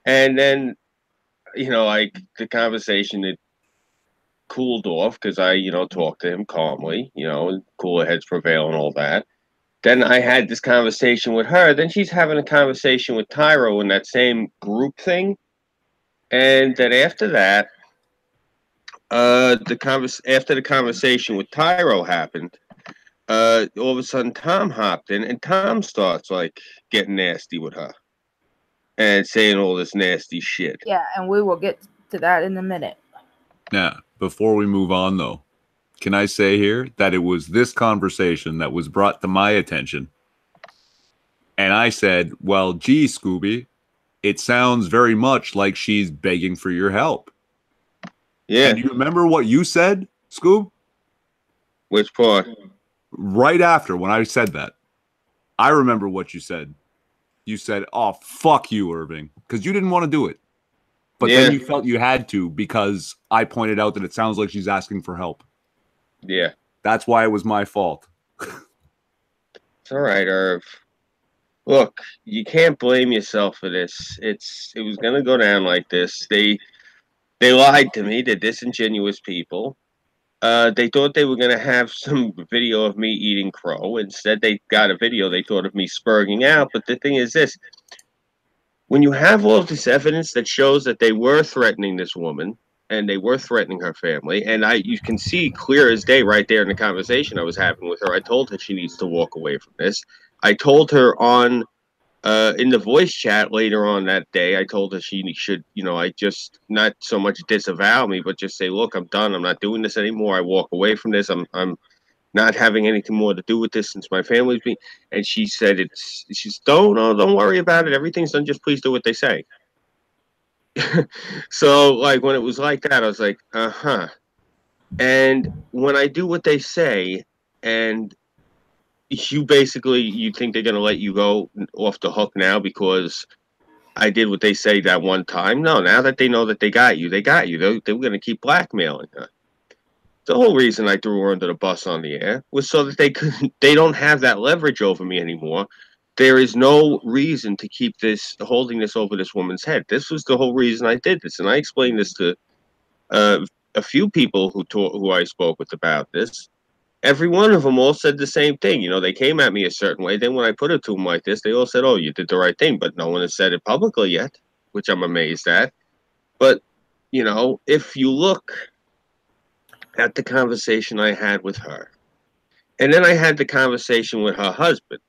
And then, like the conversation it cooled off because I, talked to him calmly, and cooler heads prevail and all that. Then I had this conversation with her. Then she's having a conversation with Tyro in that same group thing. And then after that, after the conversation with Tyro happened, all of a sudden Tom hopped in, and Tom starts like getting nasty with her and saying all this nasty shit. Yeah, and we will get to that in a minute. Now, before we move on, though, can I say here that it was this conversation that was brought to my attention, and I said, "Well, gee, Scooby, it sounds very much like she's begging for your help." Yeah. And do you remember what you said, Scoob? Which part? Right after when I said that, I remember what you said. You said, "Oh, fuck you, Irving," because you didn't want to do it. But then you felt you had to because I pointed out that it sounds like she's asking for help. Yeah. That's why it was my fault. It's all right, Irv. Look, you can't blame yourself for this. It was gonna go down like this. They lied to me. They're disingenuous people. They thought they were gonna have some video of me eating crow. Instead, they got a video they thought of me spurging out. But the thing is this: when you have all of this evidence that shows that they were threatening this woman and they were threatening her family, and you can see clear as day right there in the conversation I was having with her. I told her she needs to walk away from this. I told her on in the voice chat later on that day, I told her she should, I just not so much disavow me, but just say, look, I'm done. I'm not doing this anymore. I walk away from this. I'm not having anything more to do with this since my family's been. And she said, she's don't worry about it. Everything's done. Just please do what they say. So like when it was like that, I was like, uh-huh. And when I do what they say, and you think they're going to let you go off the hook now because I did what they say that one time? No, now that they know that they got you. They were going to keep blackmailing her. The whole reason I threw her under the bus on the air was so that they don't have that leverage over me anymore. There is no reason to keep holding this over this woman's head. This was the whole reason I did this. And I explained this to a few people who I spoke with about this. Every one of them all said the same thing. They came at me a certain way. Then when I put it to them like this, they all said, oh, you did the right thing. But no one has said it publicly yet, which I'm amazed at. But, if you look at the conversation I had with her, and then I had the conversation with her husband.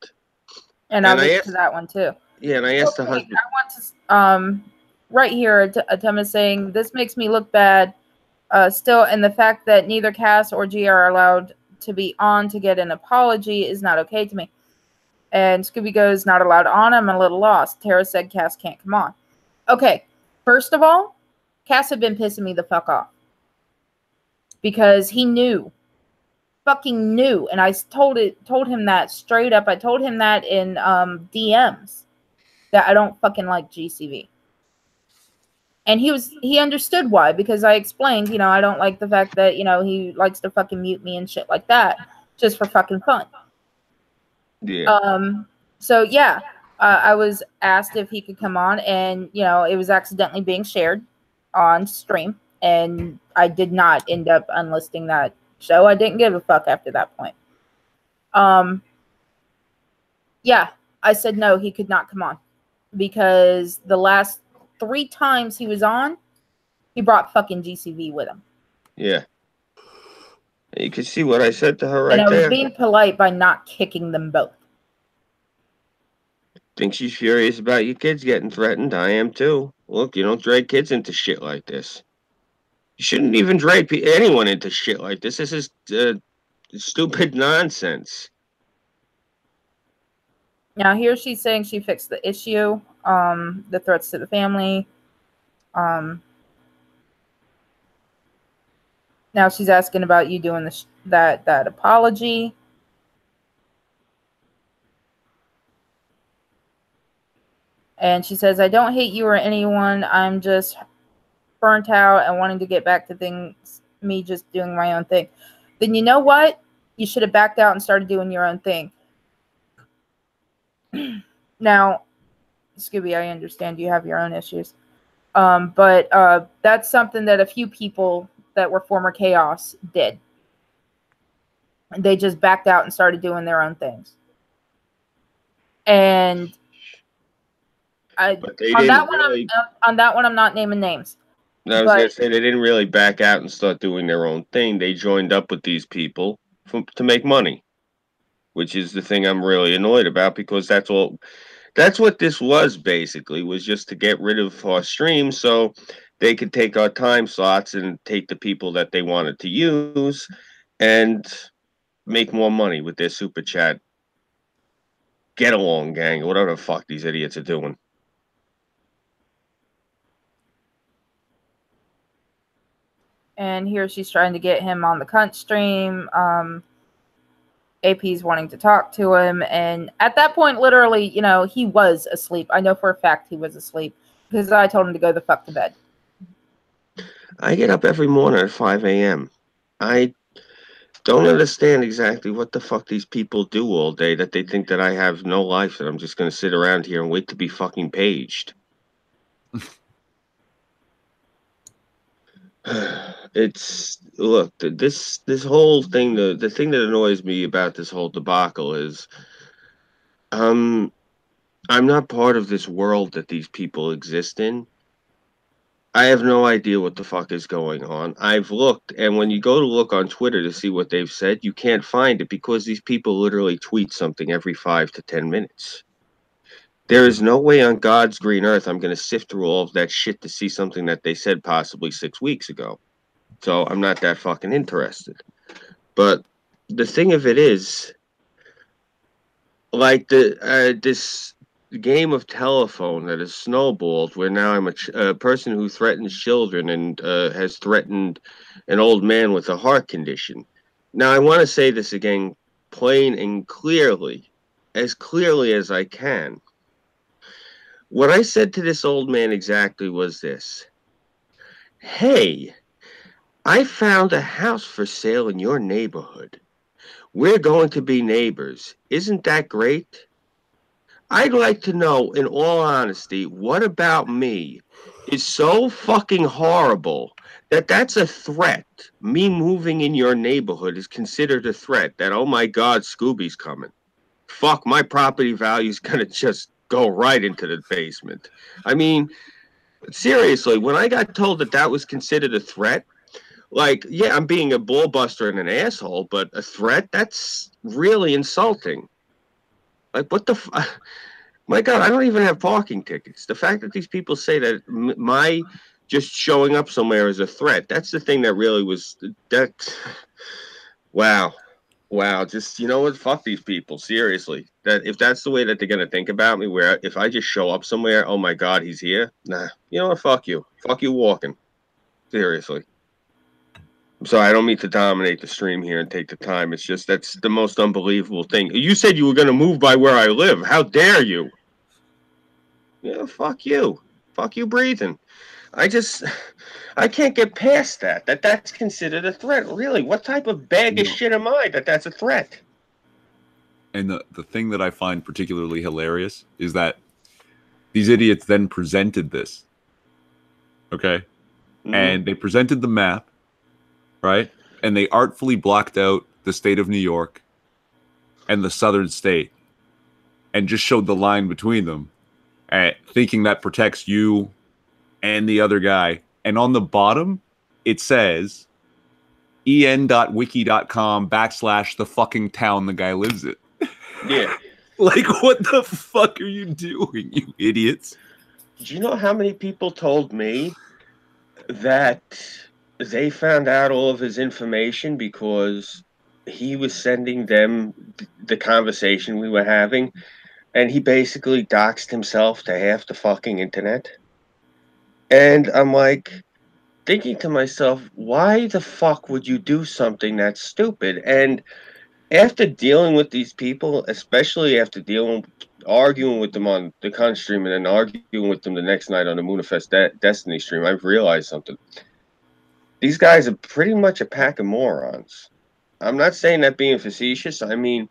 And I'll get to that one too. Yeah, and I asked the husband. I want to, right here, Tim is saying, this makes me look bad still, and the fact that neither Cass or G are allowed to be on to get an apology is not okay to me. And Scooby goes, not allowed on. I'm a little lost. Tara said Cass can't come on. Okay, first of all, Cass had been pissing me the fuck off. Because he knew. Fucking knew. And I told him that straight up. I told him that in DMs. That I don't fucking like GCV. And he understood why, because I explained, I don't like the fact that, he likes to fucking mute me and shit like that, just for fucking fun. Yeah. So yeah, I was asked if he could come on, and, it was accidentally being shared on stream, and I did not end up unlisting that show. I didn't give a fuck after that point. Yeah, I said no, he could not come on, because the last 3 times he was on, he brought fucking GCV with him. Yeah. You can see what I said to her right there. And I was being polite by not kicking them both. Think she's furious about your kids getting threatened. I am too. Look, you don't drag kids into shit like this. You shouldn't even drag anyone into shit like this. This is stupid nonsense. Now here she's saying she fixed the issue, the threats to the family. Now she's asking about you doing that apology. And she says, I don't hate you or anyone. I'm just burnt out and wanting to get back to things, me just doing my own thing. Then you know what? You should have backed out and started doing your own thing. Now, Scooby, I understand you have your own issues. But that's something that a few people that were former Chaos did. They just backed out and started doing their own things. And on that one, I'm not naming names. I was going to say they didn't really back out and start doing their own thing. They joined up with these people to make money, which is the thing I'm really annoyed about, because that's what this was basically, was just to get rid of our stream so they could take our time slots and take the people that they wanted to use and make more money with their super chat. Get along, gang, whatever the fuck these idiots are doing. And here she's trying to get him on the cunt stream. AP's wanting to talk to him. And at that point, literally, you know, he was asleep. I know for a fact he was asleep because I told him to go the fuck to bed. I get up every morning at 5 a.m. I don't understand exactly what the fuck these people do all day, that they think that I have no life, that I'm just going to sit around here and wait to be fucking paged. It's, look, this whole thing, the thing that annoys me about this whole debacle is I'm not part of this world that these people exist in. I have no idea what the fuck is going on. I've looked, and when you go to look on Twitter to see what they've said, you can't find it because these people literally tweet something every 5 to 10 minutes. There is no way on God's green earth I'm going to sift through all of that shit to see something that they said possibly 6 weeks ago. So I'm not that fucking interested. But the thing of it is, like this game of telephone that has snowballed, where now I'm a person who threatens children and has threatened an old man with a heart condition. Now, I want to say this again plain and clearly as I can. What I said to this old man exactly was this: hey, I found a house for sale in your neighborhood. We're going to be neighbors. Isn't that great? I'd like to know, in all honesty, what about me is so fucking horrible that that's a threat? Me moving in your neighborhood is considered a threat, that, oh my God, Scooby's coming. Fuck, my property value's gonna just go right into the basement. I mean, seriously, when I got told that that was considered a threat, like, yeah, I'm being a ballbuster and an asshole, but a threat? That's really insulting. Like, what the my God, I don't even have parking tickets. The fact that these people say that my just showing up somewhere is a threat, that's the thing that really was, that, wow. Wow, just, you know what, fuck these people, seriously. That if that's the way that they're going to think about me, where if I just show up somewhere, oh my God, he's here? Nah, you know what, fuck you. Fuck you walking. Seriously. I'm sorry, I don't mean to dominate the stream here and take the time. It's just, that's the most unbelievable thing. You said you were going to move by where I live. How dare you? Yeah, fuck you. Fuck you breathing. I can't get past that. That's considered a threat. Really, what type of bag of shit am I that that's a threat? And the thing that I find particularly hilarious is that these idiots then presented this. Okay? Mm-hmm. And they presented the map, right? And they artfully blocked out the state of New York and the southern state and just showed the line between them, thinking that protects you and the other guy. And on the bottom, it says en.wiki.com / the fucking town the guy lives in. Yeah. Like, what the fuck are you doing, you idiots? Do you know how many people told me that they found out all of his information because he was sending them the conversation we were having, and he basically doxed himself to half the fucking internet? And I'm like, thinking to myself, why the fuck would you do something that's stupid? And after dealing with these people, especially after arguing with them on the Con stream and then arguing with them the next night on the Moonfest Destiny stream, I've realized something. These guys are pretty much a pack of morons. I'm not saying that being facetious. I mean,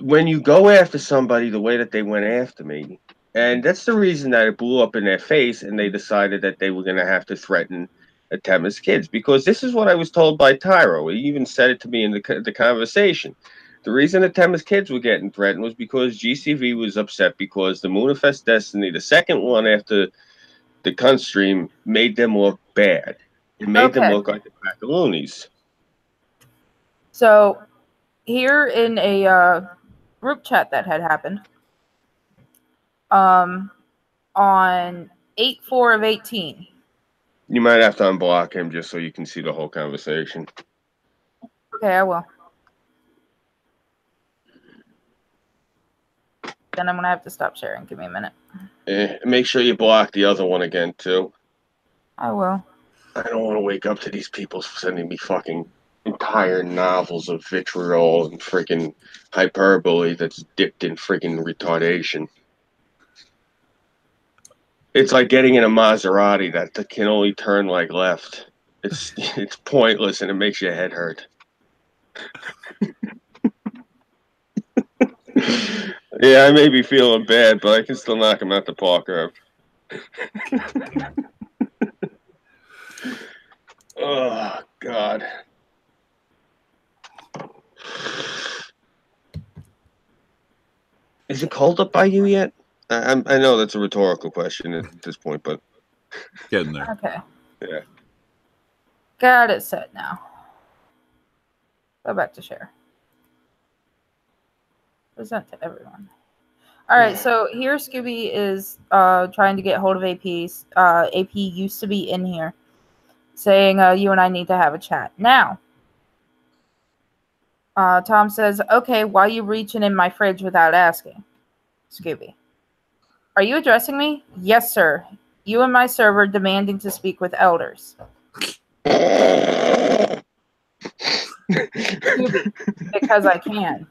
when you go after somebody the way that they went after me, and that's the reason that it blew up in their face, and they decided that they were going to have to threaten Atema's kids, because this is what I was told by Tyro. He even said it to me in the conversation. The reason Atema's kids were getting threatened was because GCV was upset because the Moonfest Destiny, the second one after the Cunt stream, made them look bad. It made them look like a pack of loonies. So, here in a group chat that had happened, on 8/4 of 18. You might have to unblock him just so you can see the whole conversation. Okay, I will. Then I'm going to have to stop sharing. Give me a minute. Make sure you block the other one again, too. I will. I don't want to wake up to these people sending me fucking entire novels of vitriol and freaking hyperbole that's dipped in freaking retardation. It's like getting in a Maserati that can only turn like left. It's pointless and it makes your head hurt. Yeah, I may be feeling bad, but I can still knock him out the park. Oh, God. Is it cold up by you yet? I know that's a rhetorical question at this point, but... Getting there. Okay. Yeah. Got it set now. Go back to share. Present to everyone. All right, so here Scooby is trying to get hold of AP's. AP used to be in here, saying you and I need to have a chat. Now, Tom says, okay, why are you reaching in my fridge without asking? Scooby. Are you addressing me? Yes, sir. You and my server demanding to speak with elders. Scooby, because I can.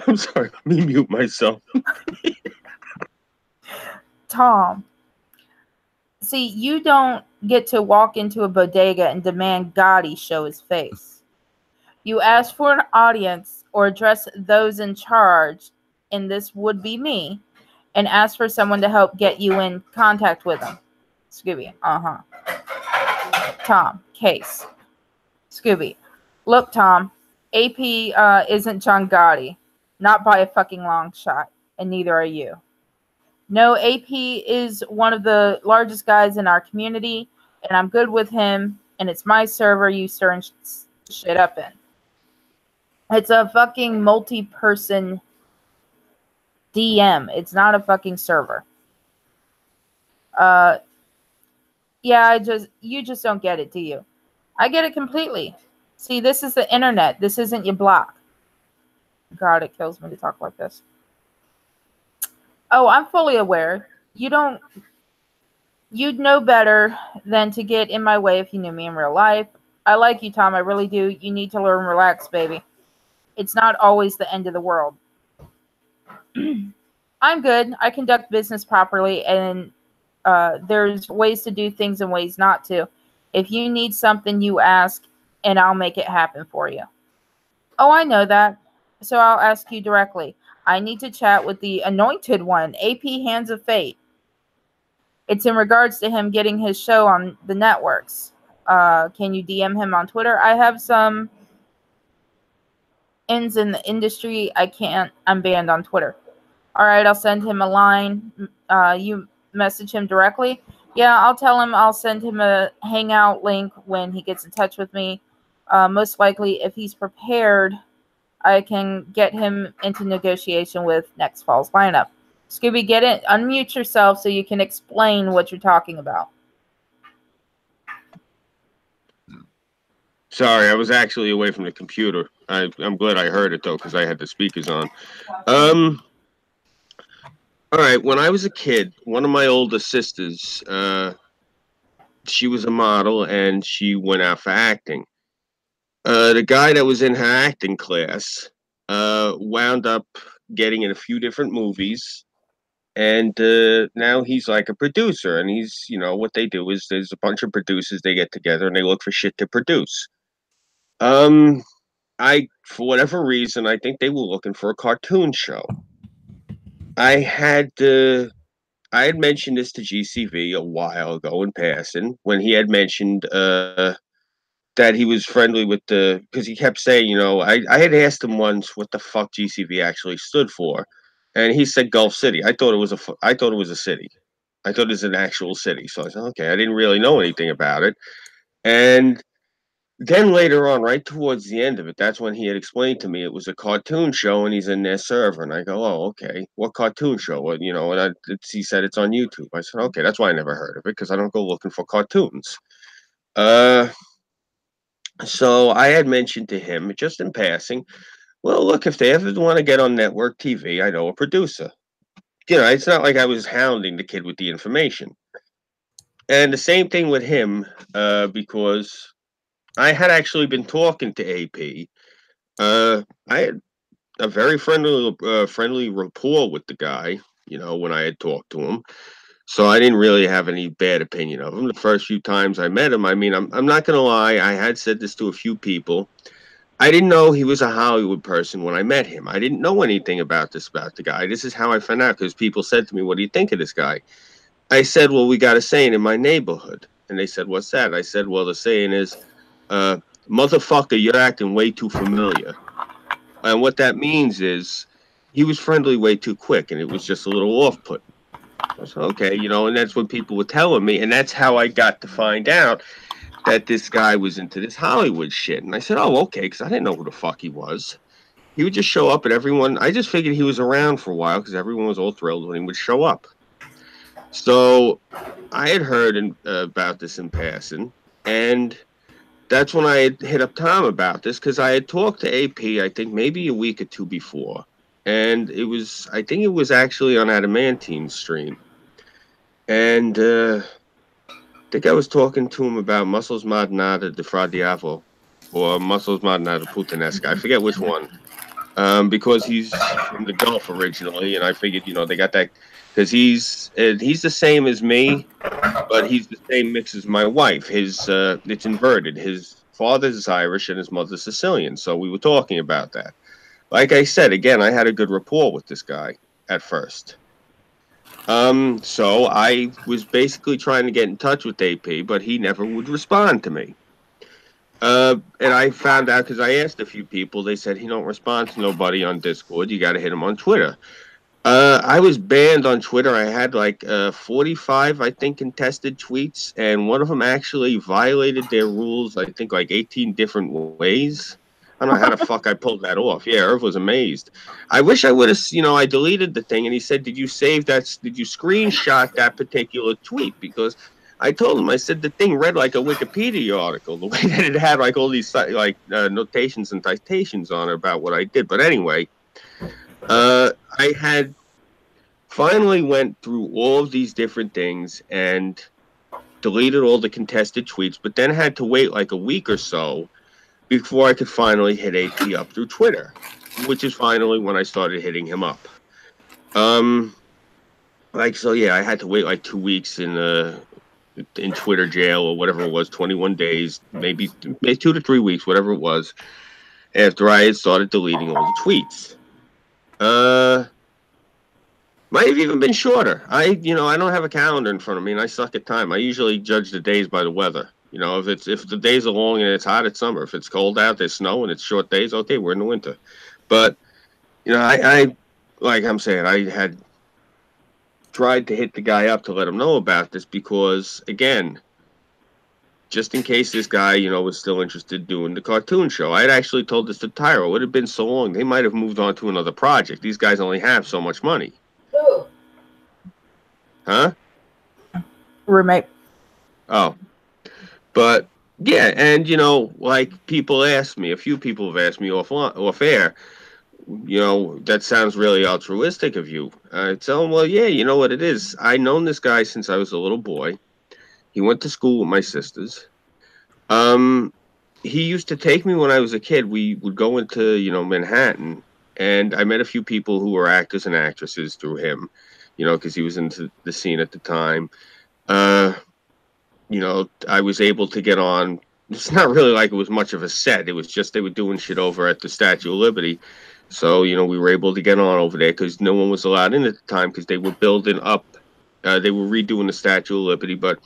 I'm sorry, let me mute myself. Tom, see, you don't get to walk into a bodega and demand Gotti show his face. You ask for an audience or address those in charge, and this would be me, and ask for someone to help get you in contact with them. Scooby, Tom, case. Scooby, look, Tom, AP isn't John Gotti. Not by a fucking long shot, and neither are you. No, AP is one of the largest guys in our community, and I'm good with him, and it's my server you stirring shit up in. It's a fucking multi-person DM. It's not a fucking server. Yeah, you just don't get it, do you? I get it completely. See, this is the internet. This isn't your block. God, it kills me to talk like this. Oh, I'm fully aware. You'd know better than to get in my way if you knew me in real life. I like you, Tom. I really do. You need to learn relax, baby. It's not always the end of the world. I'm good. I conduct business properly, and there's ways to do things and ways not to. If you need something, you ask, and I'll make it happen for you. Oh, I know that. So I'll ask you directly. I need to chat with the anointed one, AP Hands of Fate. It's in regards to him getting his show on the networks. Can you DM him on Twitter? I have some ins in the industry. I'm banned on Twitter. All right, I'll send him a line. You message him directly? Yeah, I'll tell him I'll send him a Hangout link when he gets in touch with me. Most likely, if he's prepared, I can get him into negotiation with next fall's lineup. Scooby, get it. Unmute yourself so you can explain what you're talking about. Sorry, I was actually away from the computer. I'm glad I heard it, though, because I had the speakers on. All right, when I was a kid, one of my older sisters she was a model and she went out for acting. The guy that was in her acting class wound up getting in a few different movies, and now he's like a producer. And he's, what they do is there's a bunch of producers, they get together and they look for shit to produce. Um, for whatever reason, I think they were looking for a cartoon show. I had I had mentioned this to GCV a while ago in passing when he had mentioned that he was friendly with because he kept saying, I had asked him once what the fuck GCV actually stood for, and he said Gulf City. I thought it was a city. I thought it was an actual city. So I said, okay, I didn't really know anything about it. And then later on, right towards the end of it, that's when he had explained to me it was a cartoon show and he's in their server. And I go, oh, okay. What cartoon show? Well, and he said it's on YouTube. I said, okay, that's why I never heard of it, because I don't go looking for cartoons. So I had mentioned to him, just in passing, well, look, if they ever want to get on network TV, I know a producer. It's not like I was hounding the kid with the information. And the same thing with him, because I had actually been talking to AP. I had a very friendly rapport with the guy, when I had talked to him. So I didn't really have any bad opinion of him the first few times I met him. I mean, I'm not going to lie. I had said this to a few people. I didn't know he was a Hollywood person when I met him. I didn't know anything about the guy. This is how I found out, because people said to me, what do you think of this guy? I said, well, we got a saying in my neighborhood. And they said, what's that? I said, well, the saying is, motherfucker, you're acting way too familiar. And what that means is he was friendly way too quick, and it was just a little off-putting. I said, okay, and that's what people were telling me. And that's how I got to find out that this guy was into this Hollywood shit. And I said, oh, okay, because I didn't know who the fuck he was. He would just show up and everyone, I just figured he was around for a while because everyone was all thrilled when he would show up. So I had heard about this in passing, and that's when I had hit up Tom about this, because I had talked to AP, I think maybe a week or two before. And I think it was actually on Adamantine's stream. And I think I was talking to him about Muscles Madnada de Fra Diavolo, or Muscles Madnada Putanesca. I forget which one. Because he's from the Gulf originally, and I figured, they got that, because he's the same as me, but he's the same mix as my wife. It's inverted. His father's Irish and his mother's Sicilian, so we were talking about that. Like I said, again, I had a good rapport with this guy at first. So I was basically trying to get in touch with AP, but he never would respond to me. And I found out because I asked a few people, they said he don't respond to nobody on Discord. You got to hit him on Twitter. I was banned on Twitter. I had like 45, I think, contested tweets, and one of them actually violated their rules, I think, like 18 different ways. I don't know how the fuck I pulled that off. Yeah, Irv was amazed. I wish I would have, I deleted the thing, and he said, did you screenshot that particular tweet? Because I told him, I said, the thing read like a Wikipedia article, the way that it had like all these notations and citations on it about what I did. But anyway, I had finally went through all of these different things and deleted all the contested tweets, but then had to wait like a week or so before I could finally hit AP up through Twitter, which is finally when I started hitting him up. I had to wait like 2 weeks in Twitter jail or whatever it was, 21 days, maybe 2 to 3 weeks, whatever it was, after I had started deleting all the tweets. Might have even been shorter. I don't have a calendar in front of me, and I suck at time. I usually judge the days by the weather. If the days are long and it's hot, it's summer. If it's cold out, there's snow and it's short days, okay, we're in the winter. But I like I'm saying, I had tried to hit the guy up to let him know about this because, again, just in case this guy, was still interested in doing the cartoon show. I had actually told this to Tyro. It would have been so long, they might have moved on to another project. These guys only have so much money. Who? Huh? Roommate. Oh. But, yeah, and, like people ask me, a few people have asked me off air, that sounds really altruistic of you. I tell them, well, yeah, you know what it is. I've known this guy since I was a little boy. He went to school with my sisters. He used to take me when I was a kid. We would go into, you know, Manhattan, and I met a few people who were actors and actresses through him, you know, because he was into the scene at the time. You know, I was able to get on. It's not really like it was much of a set. It was just they were doing shit over at the Statue of Liberty. So, you know, we were able to get on over there because no one was allowed in at the time because they were building up. They were redoing the Statue of Liberty, but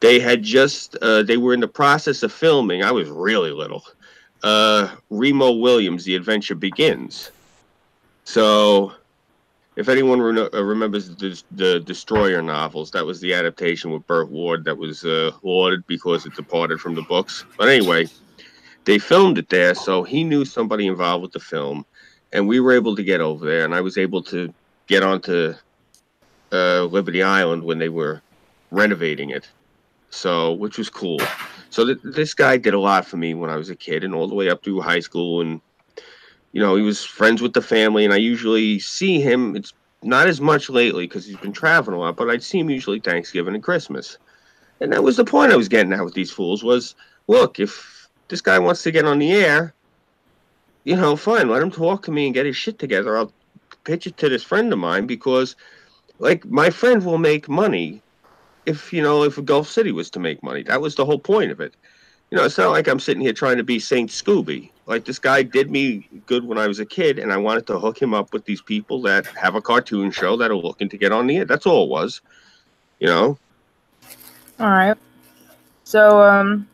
they had just, they were in the process of filming. I was really little. Remo Williams, The Adventure Begins. So if anyone remembers the Destroyer novels, that was the adaptation with Burt Ward that was lauded because it departed from the books. But anyway, they filmed it there, so he knew somebody involved with the film, and we were able to get over there, and I was able to get onto Liberty Island when they were renovating it, so which was cool. So this guy did a lot for me when I was a kid and all the way up through high school, and you know, he was friends with the family, and I usually see him. It's not as much lately because he's been traveling a lot, but I'd see him usually Thanksgiving and Christmas. And that was the point I was getting at with these fools was, look, if this guy wants to get on the air, you know, fine, let him talk to me and get his shit together. I'll pitch it to this friend of mine because, like, my friend will make money if, you know, if Gulf City was to make money. That was the whole point of it. You know, it's not like I'm sitting here trying to be Saint Scooby. Like, this guy did me good when I was a kid, and I wanted to hook him up with these people that have a cartoon show that are looking to get on the air. That's all it was, you know? All right. So,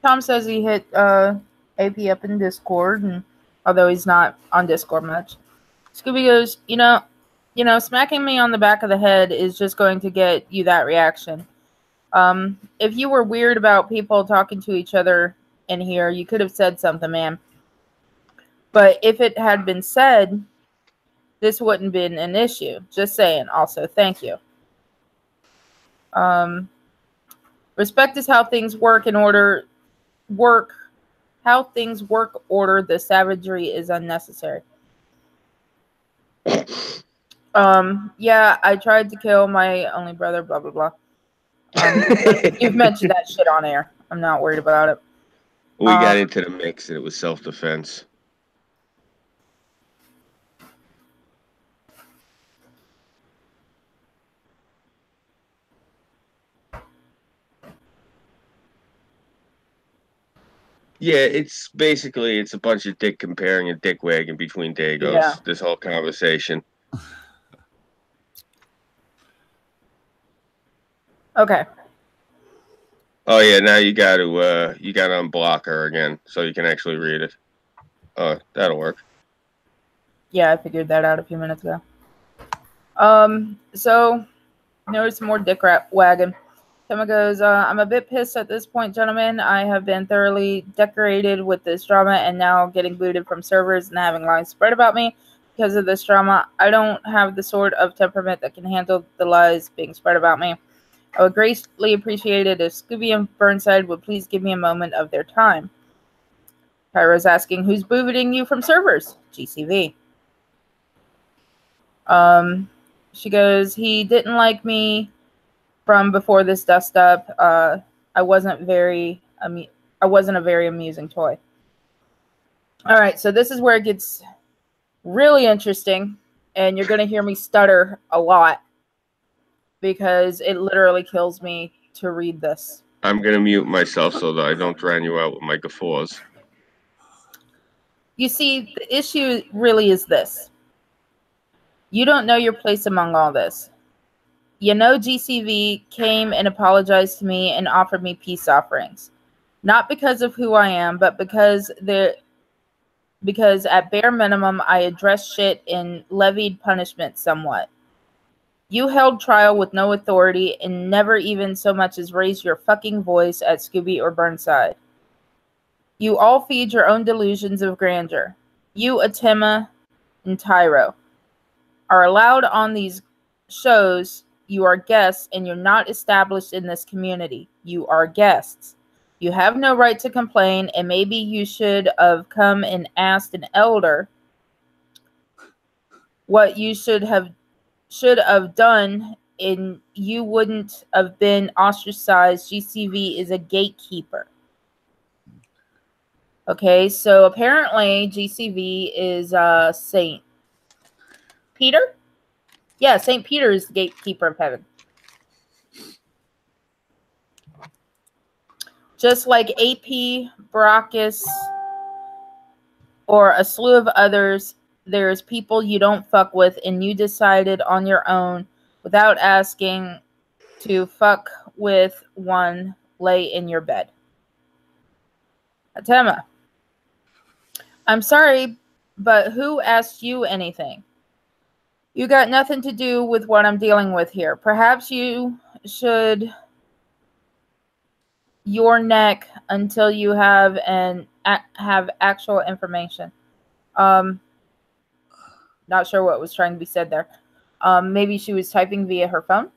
Tom says he hit AP up in Discord, and although he's not on Discord much, Scooby goes, you know, smacking me on the back of the head is just going to get you that reaction. If you were weird about people talking to each other in here, you could have said something, man. But if it had been said, this wouldn't been an issue. Just saying. Also, thank you. Respect is how things work in order. How things work order. The savagery is unnecessary. Yeah, I tried to kill my only brother. Blah blah blah. You've mentioned that shit on air. I'm not worried about it. We got into the mix, and it was self-defense. Yeah, it's basically, it's a bunch of dick comparing a dick wagging between Dagos, Yeah. this whole conversation. Okay. Oh yeah, now you got to unblock her again so you can actually read it. Oh, that'll work. Yeah, I figured that out a few minutes ago. So there's some more dick wagging. Emma goes, I'm a bit pissed at this point, gentlemen. I have been thoroughly decorated with this drama and now getting booted from servers and having lies spread about me because of this drama. I don't have the sort of temperament that can handle the lies being spread about me. I would greatly appreciate it if Scooby and Burnside would please give me a moment of their time. Pyro's asking, who's booting you from servers? GCV. She goes, he didn't like me from before this dust up. I wasn't a very amusing toy. All right, so this is where it gets really interesting, and you're going to hear me stutter a lot because it literally kills me to read this. I'm going to mute myself so that I don't drown you out with my guffaws. You see, the issue really is this. You don't know your place among all this. You know, GCV came and apologized to me and offered me peace offerings. Not because of who I am, but because at bare minimum, I addressed shit and levied punishment somewhat. You held trial with no authority and never even so much as raised your fucking voice at Scooby or Burnside. You all feed your own delusions of grandeur. You, Atima, and Tyro are allowed on these shows. You are guests and you're not established in this community. You are guests. You have no right to complain, and maybe you should have come and asked an elder what you should have done and you wouldn't have been ostracized. GCV is a gatekeeper. Okay, so apparently GCV is Saint Peter? Yeah, Saint Peter is the gatekeeper of heaven. Just like AP, Baracus, or a slew of others, there's people you don't fuck with and you decided on your own without asking to fuck with one lay in your bed. Atema, I'm sorry, but who asked you anything? You got nothing to do with what I'm dealing with here. Perhaps you should your neck until you have actual information. Not sure what was trying to be said there. Maybe she was typing via her phone.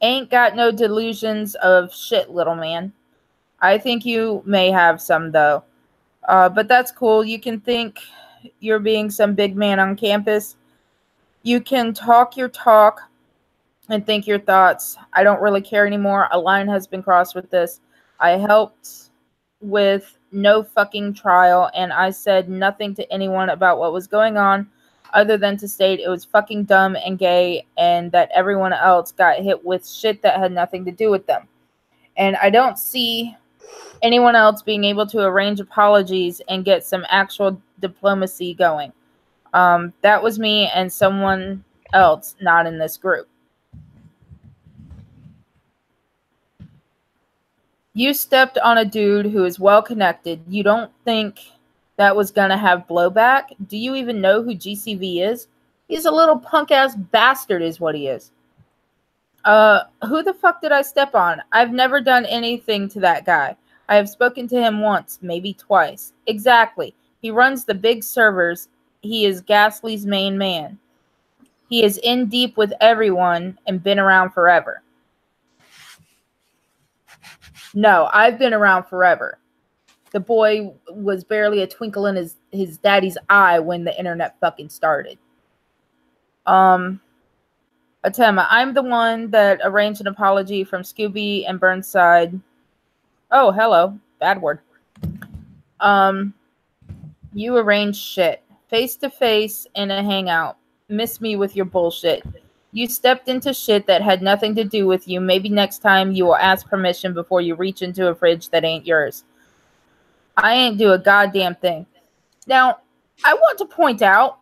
Ain't got no delusions of shit, little man. I think you may have some, though. But that's cool. You can think you're being some big man on campus. You can talk your talk and think your thoughts. I don't really care anymore. A line has been crossed with this. I helped with no fucking trial, and I said nothing to anyone about what was going on other than to state it was fucking dumb and gay and that everyone else got hit with shit that had nothing to do with them. And I don't see anyone else being able to arrange apologies and get some actual diplomacy going. That was me and someone else not in this group. You stepped on a dude who is well connected. You don't think that was going to have blowback? Do you even know who GCV is? He's a little punk ass bastard is what he is. Who the fuck did I step on? I've never done anything to that guy. I have spoken to him once, maybe twice. Exactly. He runs the big servers. He is Ghastly's main man. He is in deep with everyone and been around forever. No, I've been around forever. The boy was barely a twinkle in his daddy's eye when the internet fucking started. Atema, I'm the one that arranged an apology from Scooby and Burnside. Oh, hello. Bad word. You arranged shit. Face to face in a hangout. Miss me with your bullshit. You stepped into shit that had nothing to do with you. Maybe next time you will ask permission before you reach into a fridge that ain't yours. I ain't do a goddamn thing. Now, I want to point out...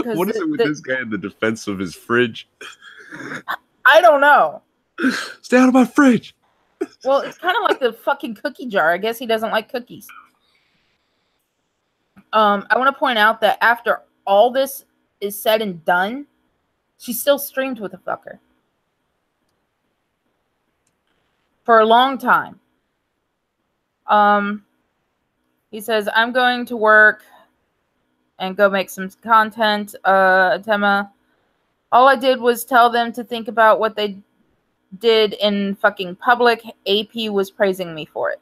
What is it with this guy in the defense of his fridge? I don't know. Stay out of my fridge! Well, it's kind of like the fucking cookie jar. I guess he doesn't like cookies. I want to point out that after all this is said and done, she still streamed with a fucker. For a long time. He says, I'm going to work and go make some content. Tema, all I did was tell them to think about what they did in fucking public. AP was praising me for it.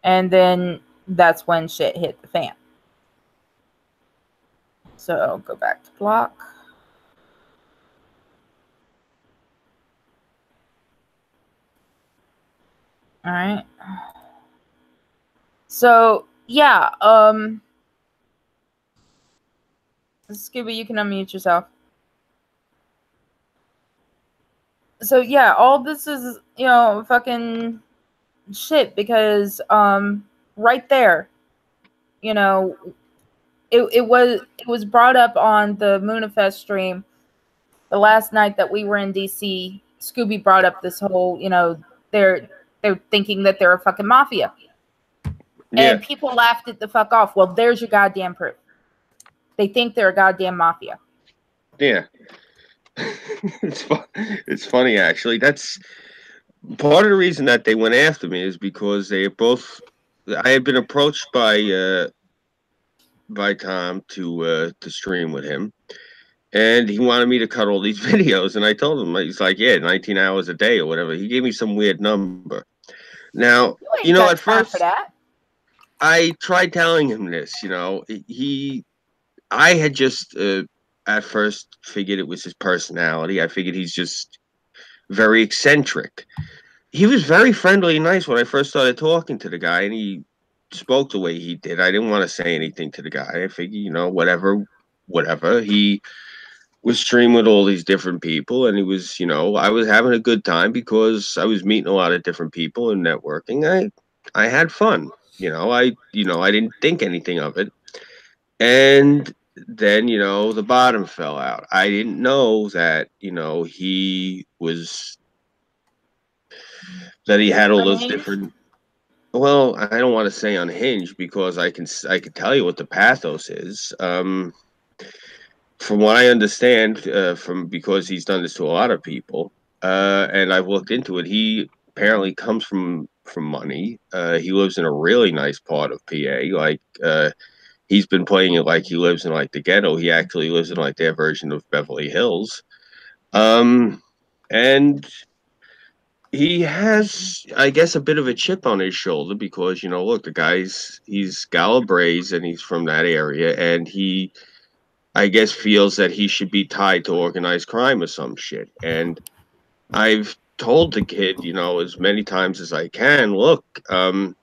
And then that's when shit hit the fan. So go back to block. All right. So yeah, Scooby, you can unmute yourself. So yeah, all this is, you know, fucking shit because right there, you know, it was brought up on the Moonifest stream the last night that we were in DC. Scooby brought up this whole, you know, they're thinking that they're a fucking mafia. Yeah. And people laughed it the fuck off. Well, there's your goddamn proof. They think they're a goddamn mafia. Yeah. It's funny, actually. That's part of the reason that they went after me is because they both... I had been approached by Tom to stream with him. And he wanted me to cut all these videos. And I told him, he's like, yeah, 19 hours a day or whatever. He gave me some weird number. Now, you know, at first... I tried telling him this, you know, I had just, at first figured it was his personality. I figured he's just very eccentric. He was very friendly and nice when I first started talking to the guy, and he spoke the way he did. I didn't want to say anything to the guy. I figured, you know, whatever. He was streaming with all these different people, and he was, you know, I was having a good time because I was meeting a lot of different people and networking. I had fun. I didn't think anything of it. And then, the bottom fell out. I didn't know that, that he had all those Unhinged? different. Well, I don't want to say unhinged because I can tell you what the pathos is. From what I understand, from because he's done this to a lot of people, and I've looked into it, he apparently comes from money. He lives in a really nice part of PA. Like he's been playing it like he lives in like the ghetto. He actually lives in like their version of Beverly Hills. And he has, I guess, a bit of a chip on his shoulder because look, he's Galabrese and he's from that area, and he, I guess, feels that he should be tied to organized crime or some shit. And I've told the kid, as many times as I can, look, I'm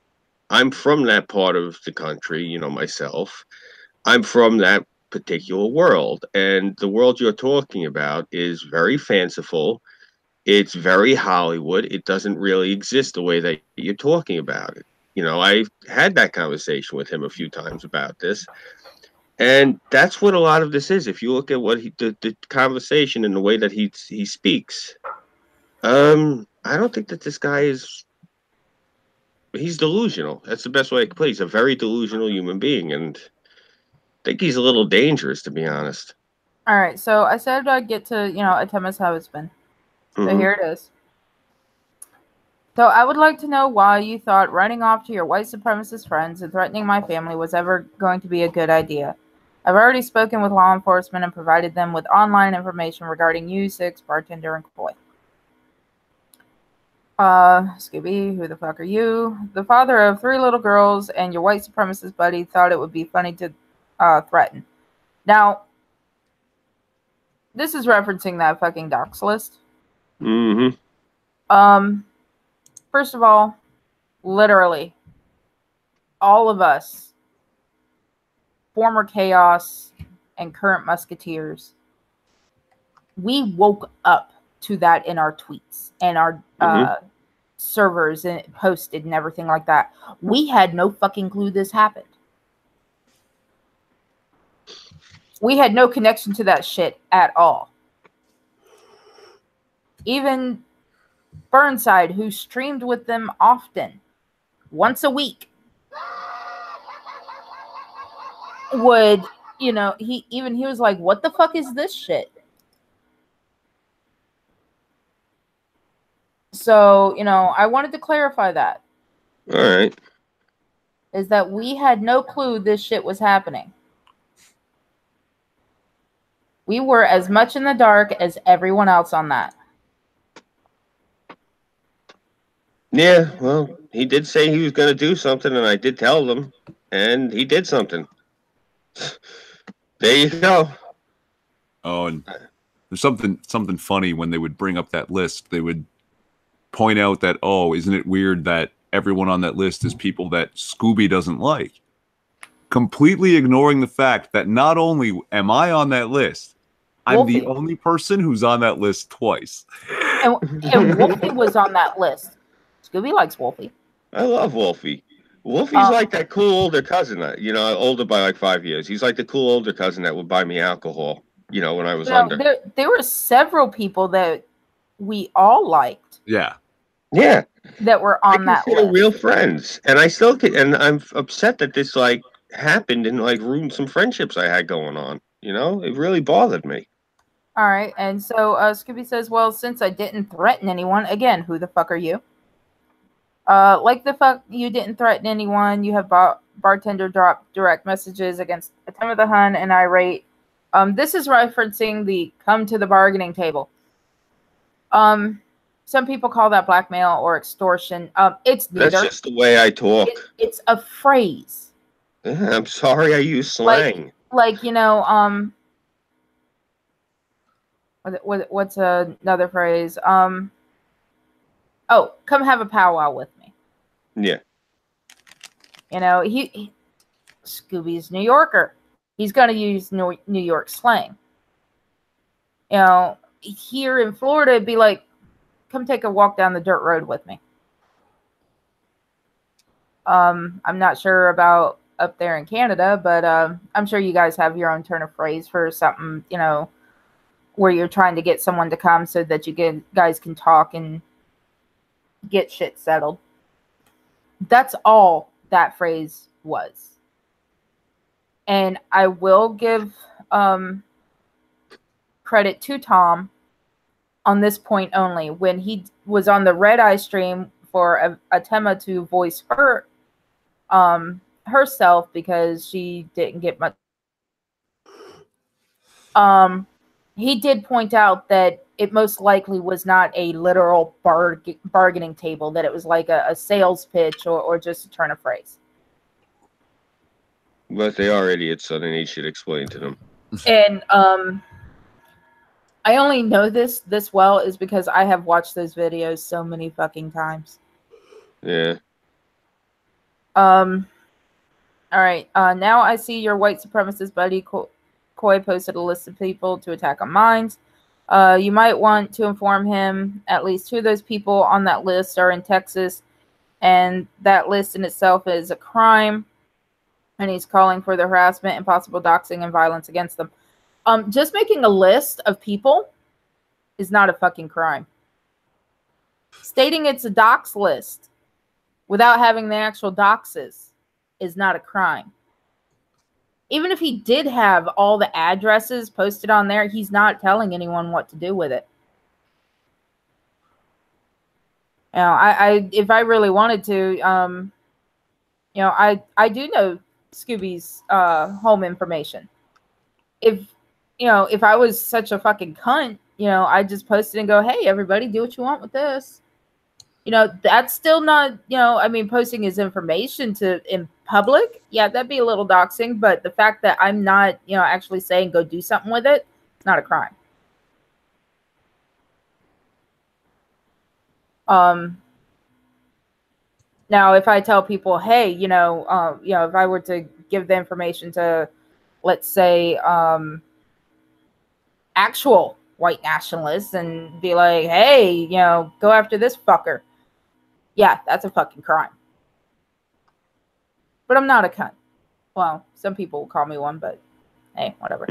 from that part of the country, myself. I'm from that particular world, and the world you're talking about is very fanciful. It's very Hollywood. It doesn't really exist the way that you're talking about it. I've had that conversation with him a few times about this. And that's what a lot of this is. If you look at what the conversation and the way that he speaks, I don't think that this guy he's delusional. That's the best way I can put it. He's a very delusional human being, and I think he's a little dangerous, to be honest. All right, so I said I'd get to, Atema's husband. So here it is. So I would like to know why you thought running off to your white supremacist friends and threatening my family was ever going to be a good idea. I've already spoken with law enforcement and provided them with online information regarding you, Six, bartender, and Coy. Scooby, who the fuck are you? The father of 3 little girls and your white supremacist buddy thought it would be funny to threaten. Now, this is referencing that fucking docs list. First of all, literally, all of us, former Chaos and current Musketeers, we woke up to that in our tweets and our servers and posted and everything like that. We had no fucking clue this happened. We had no connection to that shit at all. Even Burnside, who streamed with them often, once a week, would, he was like, what the fuck is this shit? So, I wanted to clarify that. All right. Is that we had no clue this shit was happening. We were as much in the dark as everyone else on that. Yeah, well, he did say he was going to do something, and I did tell them, and he did something. There you go. Oh, and there's something funny when they would bring up that list. They would point out that, oh, isn't it weird that everyone on that list is people that Scooby doesn't like? Completely ignoring the fact that not only am I on that list, I'm Wolfie. the only person who's on that list twice. And Wolfie was on that list. Scooby likes Wolfie. I love Wolfie. Wolfie's like that cool older cousin, older by like 5 years. He's like the cool older cousin that would buy me alcohol, when I was under. There were several people that we all liked. Yeah. Yeah. That were on that list. Real friends. And I still can, and I'm upset that this happened and ruined some friendships I had going on. It really bothered me. All right. And so Scooby says, well, since I didn't threaten anyone, again, who the fuck are you? Like the fuck you didn't threaten anyone. You have bartender drop direct messages against Atema the Hun and Irate. This is referencing the come to the bargaining table. Some people call that blackmail or extortion. It's neither. That's just the way I talk. It's a phrase. I'm sorry I use slang. what's another phrase? Oh, come have a powwow with me. Yeah. You know, Scooby's New Yorker. He's going to use New York slang. You know, here in Florida, it'd be like, come take a walk down the dirt road with me. I'm not sure about up there in Canada, but I'm sure you guys have your own turn of phrase for something, you know, where you're trying to get someone to come so that you guys can talk and get shit settled. That's all that phrase was. And I will give credit to Tom on this point only. When he was on the Red Eye stream for Atema to voice her herself because she didn't get much. He did point out that it most likely was not a literal bargaining table, that it was like a sales pitch or just a turn of phrase. But they are idiots, so then he should explain to them. And I only know this well is because I have watched those videos so many fucking times. Yeah. All right. Now I see your white supremacist buddy Coy posted a list of people to attack on mines. You might want to inform him at least two of those people on that list are in Texas, and that list in itself is a crime. And he's calling for the harassment and possible doxing and violence against them. Just making a list of people is not a fucking crime. Stating it's a dox list without having the actual doxes is not a crime. Even if he did have all the addresses posted on there, he's not telling anyone what to do with it. You know, if I really wanted to, you know, I do know Scooby's home information. If I was such a fucking cunt, you know, I'd just post it and go, hey, everybody, do what you want with this. You know, that's still not, you know, I mean, posting his information in public, yeah, that'd be a little doxing, but the fact that I'm not, you know, actually saying go do something with it, it's not a crime. Now, if I tell people, hey, you know, if I were to give the information to, let's say, actual white nationalists and be like, hey, you know, go after this fucker. Yeah, that's a fucking crime. But I'm not a cunt. Well, some people will call me one, but hey, whatever.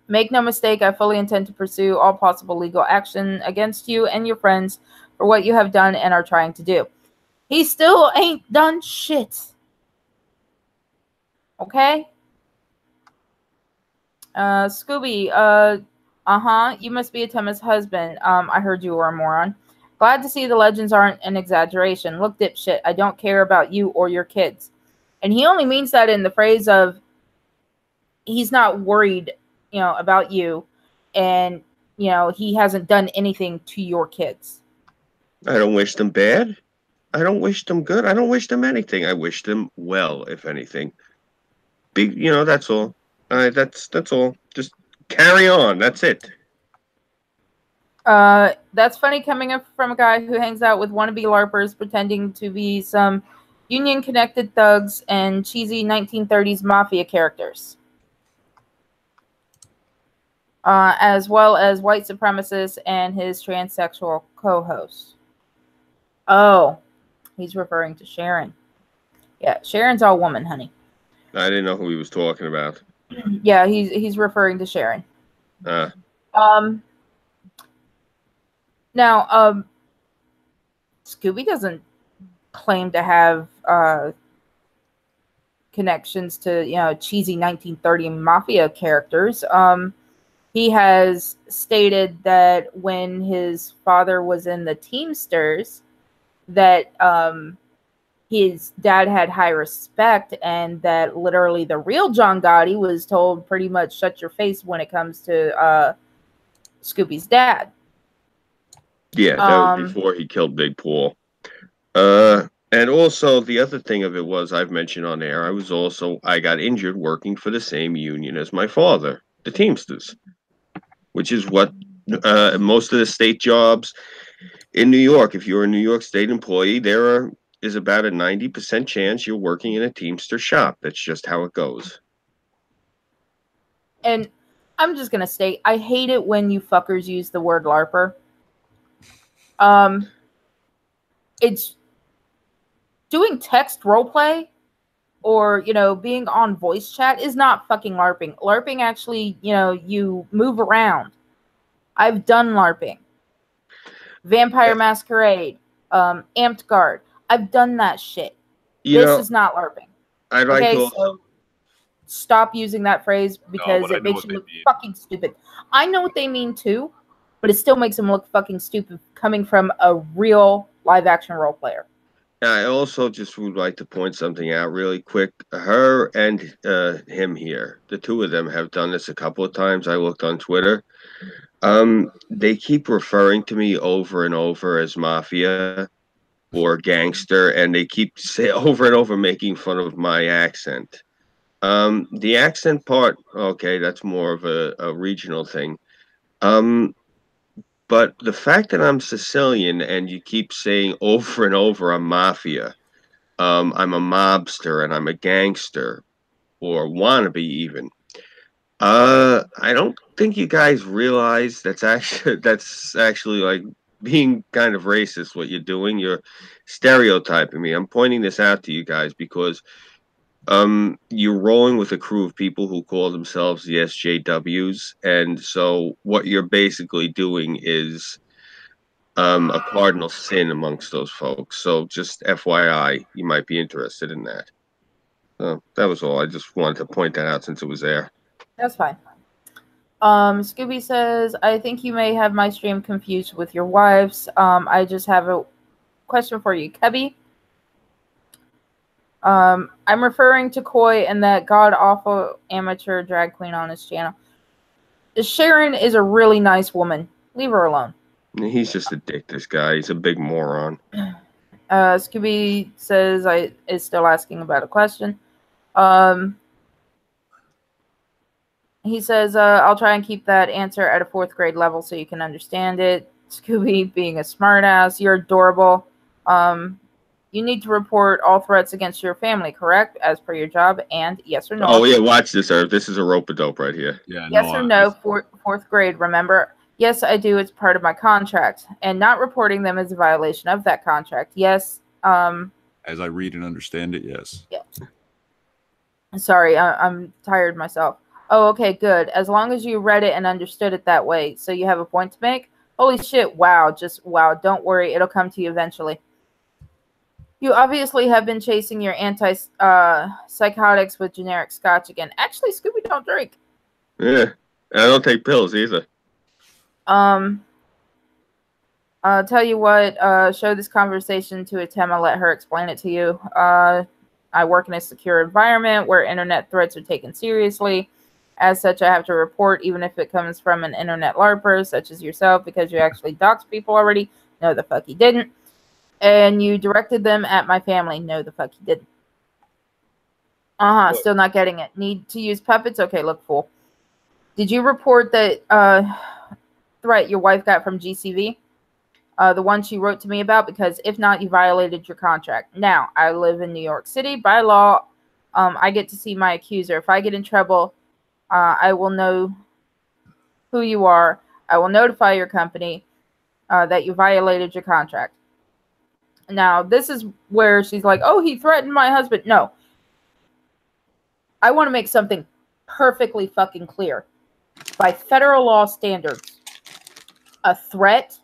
Make no mistake, I fully intend to pursue all possible legal action against you and your friends for what you have done and are trying to do. He still ain't done shit. Okay? Scooby, you must be Atema's husband. I heard you were a moron. Glad to see the legends aren't an exaggeration. Look, dipshit, I don't care about you or your kids. And he only means that in the phrase of he's not worried, you know, about you, and, you know, he hasn't done anything to your kids. I don't wish them bad. I don't wish them good. I don't wish them anything. I wish them well, if anything. You know, that's all. That's all. Just carry on. That's it. That's funny coming up from a guy who hangs out with wannabe LARPers pretending to be some union-connected thugs and cheesy 1930s mafia characters. As well as white supremacists and his transsexual co-host. Oh, he's referring to Sharon. Yeah, Sharon's all woman, honey. I didn't know who he was talking about. Yeah, he's referring to Sharon. Now, Scooby doesn't claim to have connections to, you know, cheesy 1930 mafia characters. He has stated that when his father was in the Teamsters, that his dad had high respect, and that literally the real John Gotti was told pretty much shut your face when it comes to Scooby's dad. Yeah, that was before he killed Big Paul. And also the other thing of it was, I've mentioned on air, I got injured working for the same union as my father. the Teamsters, which is what most of the state jobs in New York, if you're a New York State employee, is about a 90% chance you're working in a Teamster shop. That's just how it goes. And I'm just gonna state, I hate it when you fuckers use the word LARPer. It's doing text roleplay or, you know, being on voice chat is not fucking LARPing. LARPing actually, you know, you move around. I've done LARPing. Vampire Masquerade, Amped Guard. I've done that shit. This is not LARPing. I'd like to so stop using that phrase because it makes you look fucking stupid. I know what they mean too, but it still makes them look fucking stupid coming from a real live action role player. I also just would like to point something out really quick. Her and him here, the two of them have done this a couple of times. I looked on Twitter. They keep referring to me over and over as mafia or gangster, and they keep over and over making fun of my accent. The accent part, okay, that's more of a regional thing. But the fact that I'm Sicilian and you keep saying over and over I'm mafia, I'm a mobster and I'm a gangster or wannabe even. I don't think you guys realize that's actually like being kind of racist what you're doing. You're stereotyping me. I'm pointing this out to you guys because you're rolling with a crew of people who call themselves the SJWs, and so what you're basically doing is a cardinal sin amongst those folks. So just FYI, you might be interested in that. So that was all. I just wanted to point that out since it was there. That's fine. Scooby says, I think you may have my stream confused with your wife's. I just have a question for you, Kebby. I'm referring to Koi and that god-awful amateur drag queen on his channel. Sharon is a really nice woman. Leave her alone. He's just a dick, this guy. He's a big moron. Scooby says is still asking about a question. He says, I'll try and keep that answer at a 4th grade level so you can understand it. Scooby being a smartass, you're adorable. You need to report all threats against your family, correct? As per your job, and yes or no. Oh, yeah, watch this, Irv. This is a rope-a-dope right here. Yeah, yes or no, 4th grade, remember? Yes, I do. It's part of my contract. And not reporting them is a violation of that contract. Yes. As I read and understand it, yes. Yeah. Sorry, I'm tired myself. Oh, okay, good. As long as you read it and understood it that way. So you have a point to make? Holy shit, wow. Just wow. Don't worry. It'll come to you eventually. You obviously have been chasing your psychotics with generic scotch again. Actually, Scooby don't drink. Yeah, I don't take pills either. I'll tell you what, show this conversation to Atema, let her explain it to you. I work in a secure environment where internet threats are taken seriously. As such, I have to report, even if it comes from an internet LARPer, such as yourself, because you actually doxed people already. No, the fuck you didn't. And you directed them at my family. No, the fuck you didn't. Still not getting it. Need to use puppets? Okay, look, fool. Did you report that threat your wife got from GCV? The one she wrote to me about? Because if not, you violated your contract. Now, I live in New York City. By law, I get to see my accuser. If I get in trouble, I will know who you are. I will notify your company that you violated your contract. Now, this is where she's like, oh, he threatened my husband. No. I want to make something perfectly fucking clear. By federal law standards, a threat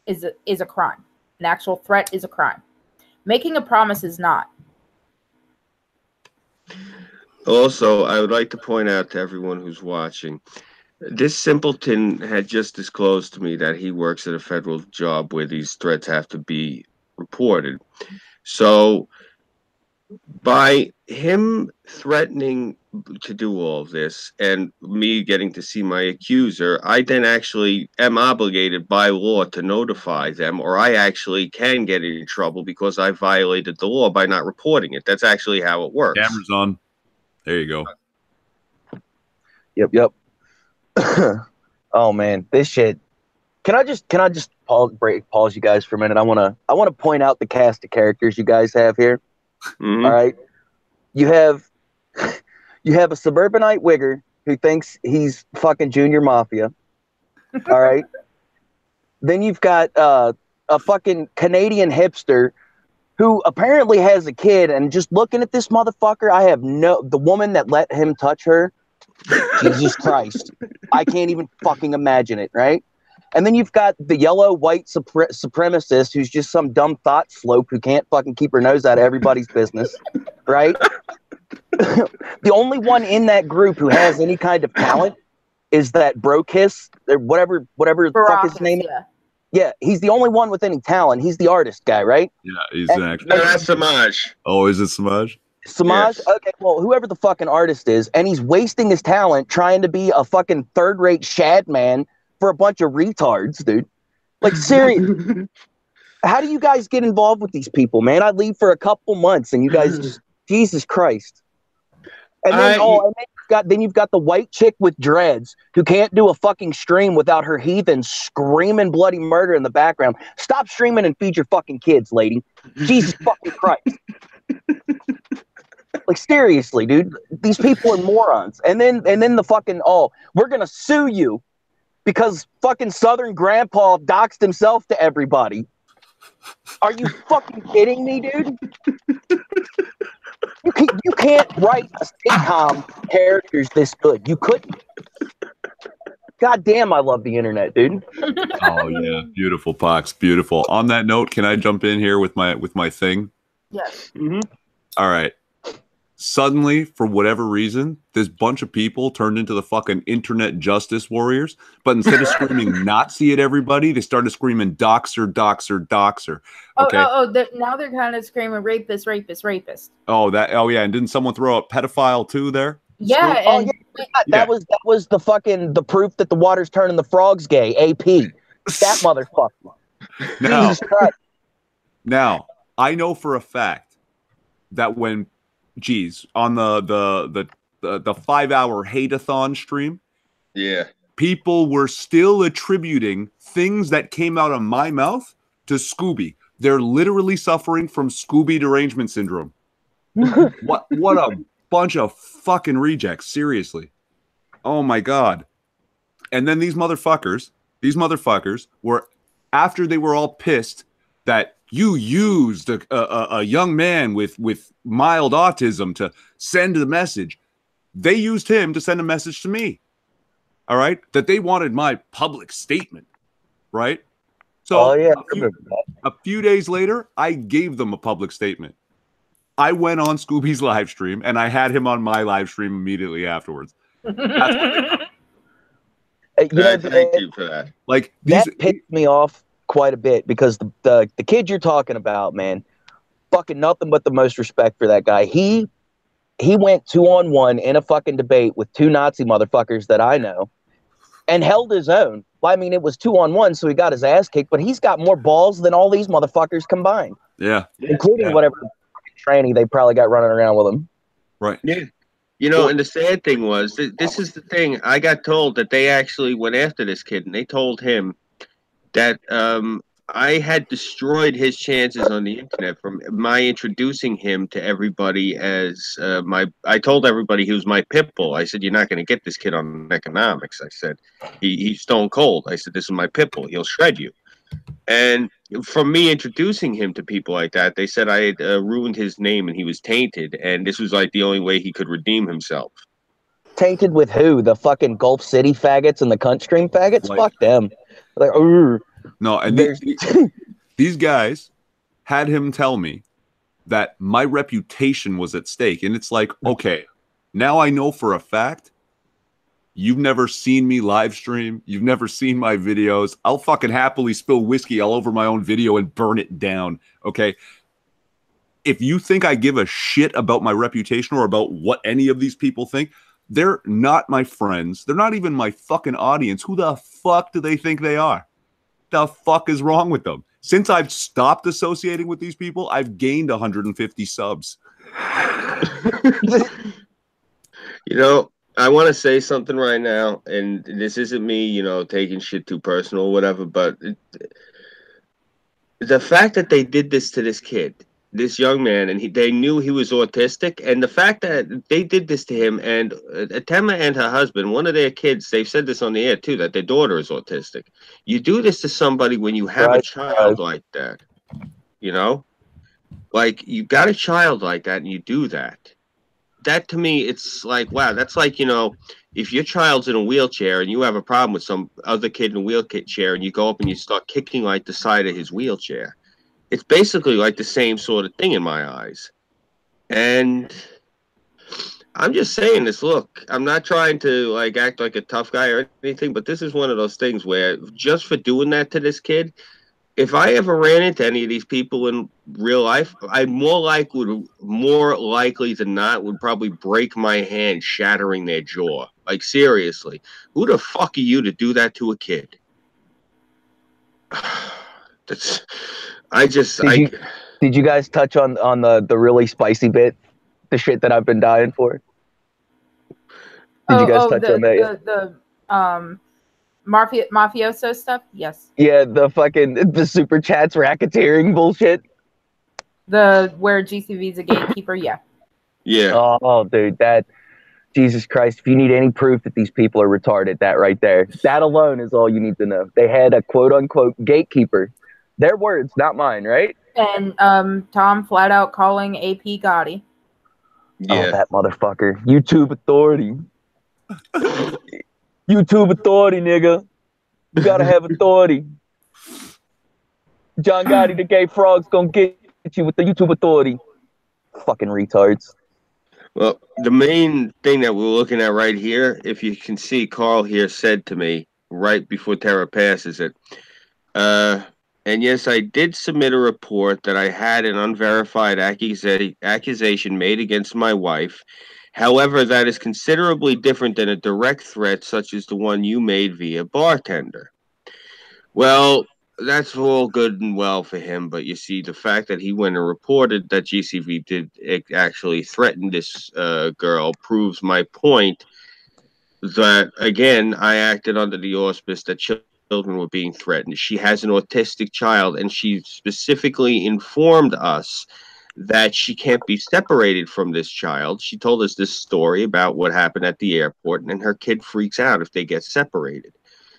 is a crime. An actual threat is a crime. Making a promise is not. Also, I would like to point out to everyone who's watching, this simpleton had just disclosed to me that he works at a federal job where these threats have to be reported. So by him threatening to do all of this and me getting to see my accuser, I then actually am obligated by law to notify them, or I actually can get in trouble because I violated the law by not reporting it. That's actually how it works. Camera's on. There you go. Yep. Oh man, this shit. Can I just pause you guys for a minute? I wanna point out the cast of characters you guys have here. Mhm. All right, you have a suburbanite wigger who thinks he's fucking Junior Mafia. All right, then you've got a fucking Canadian hipster who apparently has a kid, and just looking at this motherfucker, I have the woman that let him touch her. Jesus Christ. I can't even fucking imagine it, right? And then you've got the yellow white supremacist who's just some dumb thought slope who can't fucking keep her nose out of everybody's business, right? The only one in that group who has any kind of talent is that Brokiss, or whatever the fuck his name is. Yeah, he's the only one with any talent. He's the artist guy, right? Yeah, he's an actor. No, that's Samaj. Oh, is it Samaj? Samaj? Yes. Okay, well, whoever the fucking artist is, and he's wasting his talent trying to be a fucking third-rate shad man for a bunch of retards, dude. Like, seriously. How do you guys get involved with these people, man? I leave for a couple months, and you guys just, Jesus Christ. And then, you've got the white chick with dreads who can't do a fucking stream without her heathen screaming bloody murder in the background. Stop streaming and feed your fucking kids, lady. Jesus fucking Christ. Like, seriously, dude. These people are morons. And then the fucking, we're gonna sue you because fucking Southern Grandpa doxed himself to everybody. Are you fucking kidding me, dude? You can't write a sitcom characters this good. You couldn't. God damn, I love the internet, dude. Oh yeah, beautiful, Pox, beautiful. On that note, can I jump in here with my thing? Yes. Mm-hmm. All right. Suddenly, for whatever reason, this bunch of people turned into the fucking internet justice warriors. But instead of screaming Nazi at everybody, they started screaming doxer, doxer, doxer. Okay. Now they're kind of screaming rapist, rapist, rapist. Oh yeah. And didn't someone throw a pedophile too there? Yeah. And that was the proof that the water's turning the frogs gay. AP. That motherfucker. Now, I know for a fact that when on the 5-hour hate-a-thon stream, yeah, people were still attributing things that came out of my mouth to Scooby. They're literally suffering from Scooby derangement syndrome. What a bunch of fucking rejects, seriously. Oh my god. And then these motherfuckers were, after they were all pissed that you used a young man with mild autism to send the message, they used him to send a message to me. All right? That they wanted my public statement. Right? So a few days later, I gave them a public statement. I went on Scooby's live stream, and I had him on my live stream immediately afterwards. That's what thank you for that. Like, that pissed me off quite a bit, because the kid you're talking about, man, fucking nothing but the most respect for that guy. He went 2-on-1 in a fucking debate with two Nazi motherfuckers that I know and held his own. Well, I mean, it was 2-on-1, so he got his ass kicked, but he's got more balls than all these motherfuckers combined. Yeah. Including whatever tranny they probably got running around with him. Right. Yeah. You know, and the sad thing was, this is the thing, I got told that they actually went after this kid, and they told him that I had destroyed his chances on the internet from my introducing him to everybody as I told everybody he was my pit bull. I said, you're not going to get this kid on economics. I said, he's stone cold. I said, this is my pit bull. He'll shred you. And from me introducing him to people like that, they said I had ruined his name and he was tainted. And this was like the only way he could redeem himself. Tainted with who? The fucking Gulf City faggots and the Cunt Stream faggots? Like, fuck them. Like, no, and these guys had him tell me that my reputation was at stake. And it's like, okay, now I know for a fact you've never seen me live stream. You've never seen my videos. I'll fucking happily spill whiskey all over my own video and burn it down. Okay. If you think I give a shit about my reputation or about what any of these people think, they're not my friends. They're not even my fucking audience. Who the fuck do they think they are? The fuck is wrong with them? Since I've stopped associating with these people, I've gained 150 subs. You know, I want to say something right now, and this isn't me, taking shit too personal or whatever, but the fact that they did this to this kid, this young man, and they knew he was autistic, and the fact that they did this to him, and Atema and her husband, one of their kids, they've said this on the air too, that their daughter is autistic. You do this to somebody when you have a child like that, like you got a child like that, and you do that. That to me, it's like, wow, that's like, if your child's in a wheelchair and you have a problem with some other kid in a wheelchair and you go up and you start kicking like the side of his wheelchair, it's basically like the same sort of thing in my eyes. And I'm just saying this, look, I'm not trying to like act like a tough guy or anything, but this is one of those things where just for doing that to this kid, if I ever ran into any of these people in real life, I more likely than not would probably break my hand, shattering their jaw. Like seriously, who the fuck are you to do that to a kid? Did you guys touch on the really spicy bit, the shit that I've been dying for? Did you guys touch on that? The mafioso stuff? Yes. Yeah, the super chats racketeering bullshit. Where GCV's a gatekeeper, yeah. Yeah. Oh, dude, Jesus Christ, if you need any proof that these people are retarded, that right there. That alone is all you need to know. They had a quote unquote gatekeeper. Their words, not mine, right? And Tom flat out calling AP Gotti. Yeah. Oh, that motherfucker. YouTube authority. YouTube authority, nigga. You gotta have authority. John Gotti, the gay frog's gonna get you with the YouTube authority. Fucking retards. Well, the main thing that we're looking at right here, if you can see, Carl here said to me right before Tara passes it, and yes, I did submit a report that I had an unverified accusation made against my wife. However, that is considerably different than a direct threat such as the one you made via bartender. Well, that's all good and well for him, but you see, the fact that he went and reported that GCV did actually threaten this girl proves my point that, again, I acted under the auspice that children were being threatened. She has an autistic child, and she specifically informed us that she can't be separated from this child. She told us this story about what happened at the airport, and her kid freaks out if they get separated.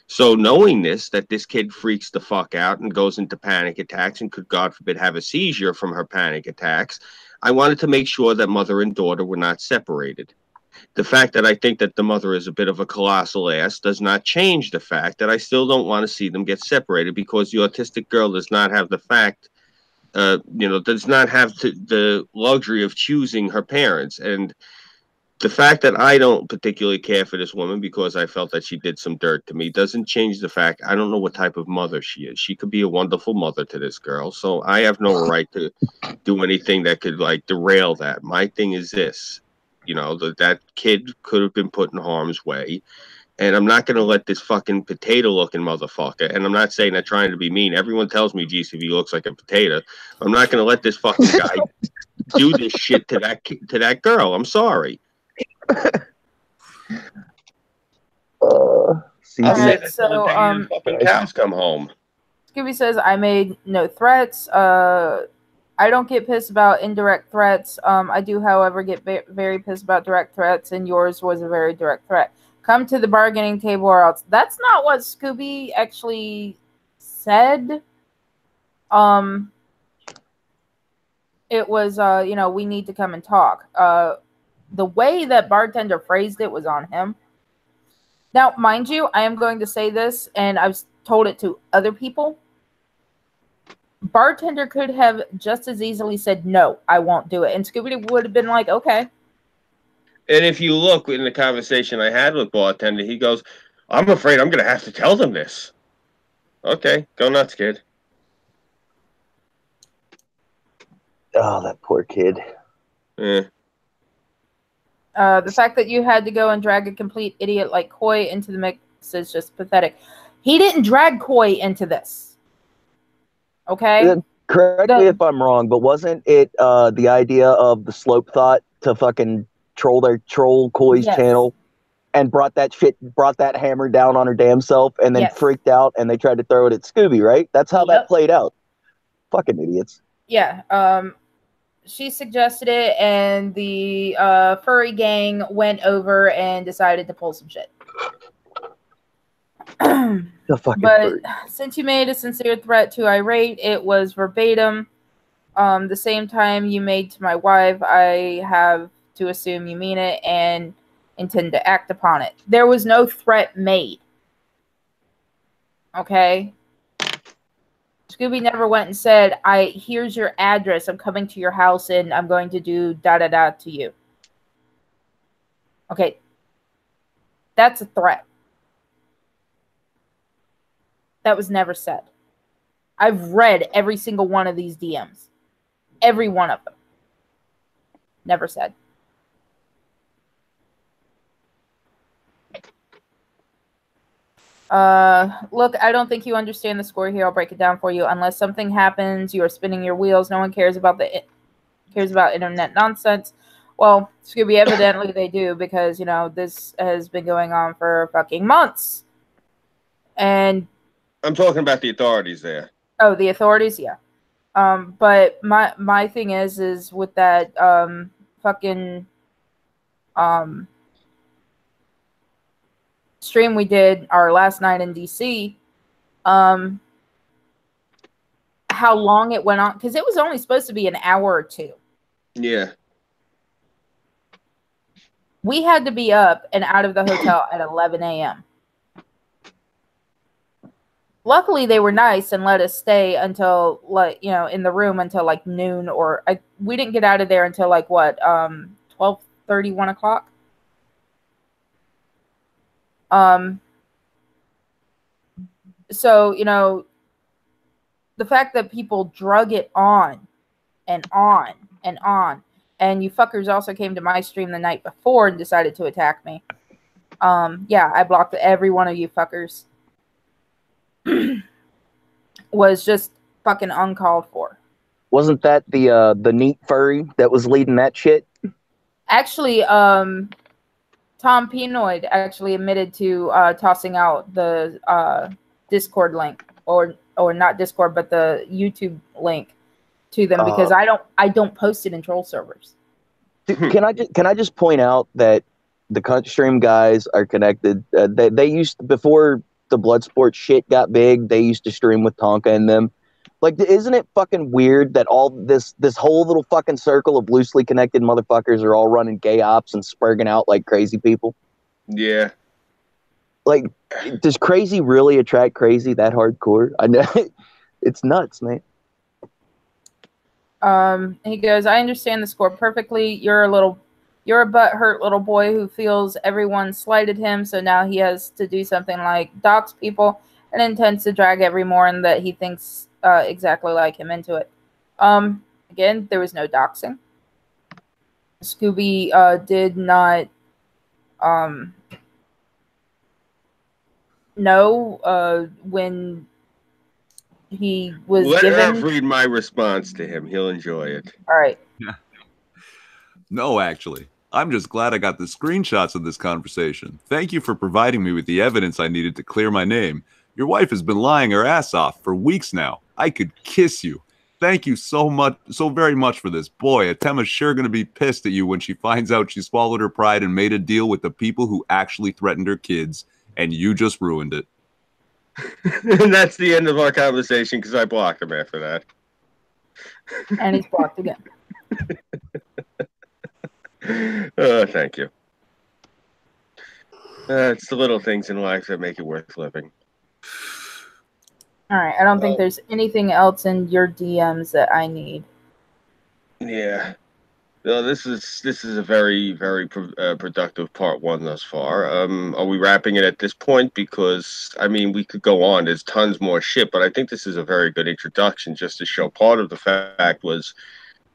So knowing that this kid freaks the fuck out and goes into panic attacks and could, God forbid, have a seizure from her panic attacks, I wanted to make sure that mother and daughter were not separated. The fact that I think that the mother is a bit of a colossal ass does not change the fact that I still don't want to see them get separated, because the autistic girl does not have the the luxury of choosing her parents. And the fact that I don't particularly care for this woman because I felt that she did some dirt to me doesn't change the fact I don't know what type of mother she is. She could be a wonderful mother to this girl, so I have no right to do anything that could like derail that. My thing is this, that kid could have been put in harm's way, and I'm not going to let this fucking potato-looking motherfucker, and I'm not saying that trying to be mean. Everyone tells me GCV looks like a potato. I'm not going to let this fucking guy do this shit to that girl. I'm sorry. All right, so fucking cows come home. Scooby says I made no threats. I don't get pissed about indirect threats. I do, however, get very pissed about direct threats, and yours was a very direct threat. Come to the bargaining table or else. That's not what Scooby actually said. It was, we need to come and talk. The way that bartender phrased it was on him. Now, mind you, I am going to say this, and I've told it to other people. Bartender could have just as easily said, no, I won't do it. And Scooby would have been like, okay. And if you look in the conversation I had with bartender, he goes, I'm afraid I'm going to have to tell them this. Okay, go nuts, kid. Oh, that poor kid. Yeah. The fact that you had to go and drag a complete idiot like Coy into the mix is just pathetic. He didn't drag Coy into this. Okay? Correct me if I'm wrong, but wasn't it the idea of the Slope Thought to fucking troll Coy's channel? and brought that hammer down on her damn self, and then Yes. freaked out, and they tried to throw it at Scooby, right? That's how that Yep. played out. Fucking idiots. Yeah. She suggested it, and the furry gang went over and decided to pull some shit. The fucking But furry. since you made a sincere threat to Irate, it was verbatim. The same time you made to my wife, I have to assume you mean it and intend to act upon it. There was no threat made. Okay? Scooby never went and said, here's your address, I'm coming to your house and I'm going to do da-da-da to you. Okay. That's a threat. That was never said. I've read every single one of these DMs. Every one of them. Never said. Look, I don't think you understand the score here. I'll break it down for you. Unless something happens, you are spinning your wheels. No one cares about internet nonsense. Well, Scooby, evidently they do, because, you know, this has been going on for fucking months. And I'm talking about the authorities there. Oh, the authorities, yeah. But my thing is with that fucking stream we did our last night in DC, how long it went on, because it was only supposed to be an hour or two. Yeah. We had to be up and out of the hotel at 11 a.m. Luckily, they were nice and let us stay until, like, you know, in the room until like noon, or we didn't get out of there until like what, 12:30, 1 o'clock. So, you know, the fact that people drug it on and on and on, and you fuckers also came to my stream the night before and decided to attack me. Yeah, I blocked every one of you fuckers. Was just fucking uncalled for. Wasn't that the neat furry that was leading that shit? Actually, Tom Penoid actually admitted to tossing out the Discord link, or not Discord, but the YouTube link to them, because I don't post it in troll servers. Can I just point out that the Cunt Stream guys are connected? They used, before the Bloodsport shit got big, they used to stream with Tonka and them. Like, isn't it fucking weird that all this whole little fucking circle of loosely connected motherfuckers are all running gay ops and spurging out like crazy people? Yeah. Like, does crazy really attract crazy that hardcore? I know. It's nuts, man. He goes, I understand the score perfectly. You're a butthurt little boy who feels everyone slighted him, so now he has to do something like dox people and intends to drag everyone that he thinks exactly like him into it. Again, there was no doxing. Scooby did not know when he was Let given. Irv read my response to him. He'll enjoy it. All right. Yeah. No, actually. I'm just glad I got the screenshots of this conversation. Thank you for providing me with the evidence I needed to clear my name. Your wife has been lying her ass off for weeks now. I could kiss you. Thank you so very much for this. Boy, Atema's sure going to be pissed at you when she finds out she swallowed her pride and made a deal with the people who actually threatened her kids, and you just ruined it. And that's the end of our conversation, because I blocked him after that. And he's blocked again. Thank you. It's the little things in life that make it worth living. All right. I don't think there's anything else in your DMs that I need. Yeah. No, this is a very, very productive part one thus far. Are we wrapping it at this point? Because, I mean, we could go on. There's tons more shit, but I think this is a very good introduction just to show part of the fact was,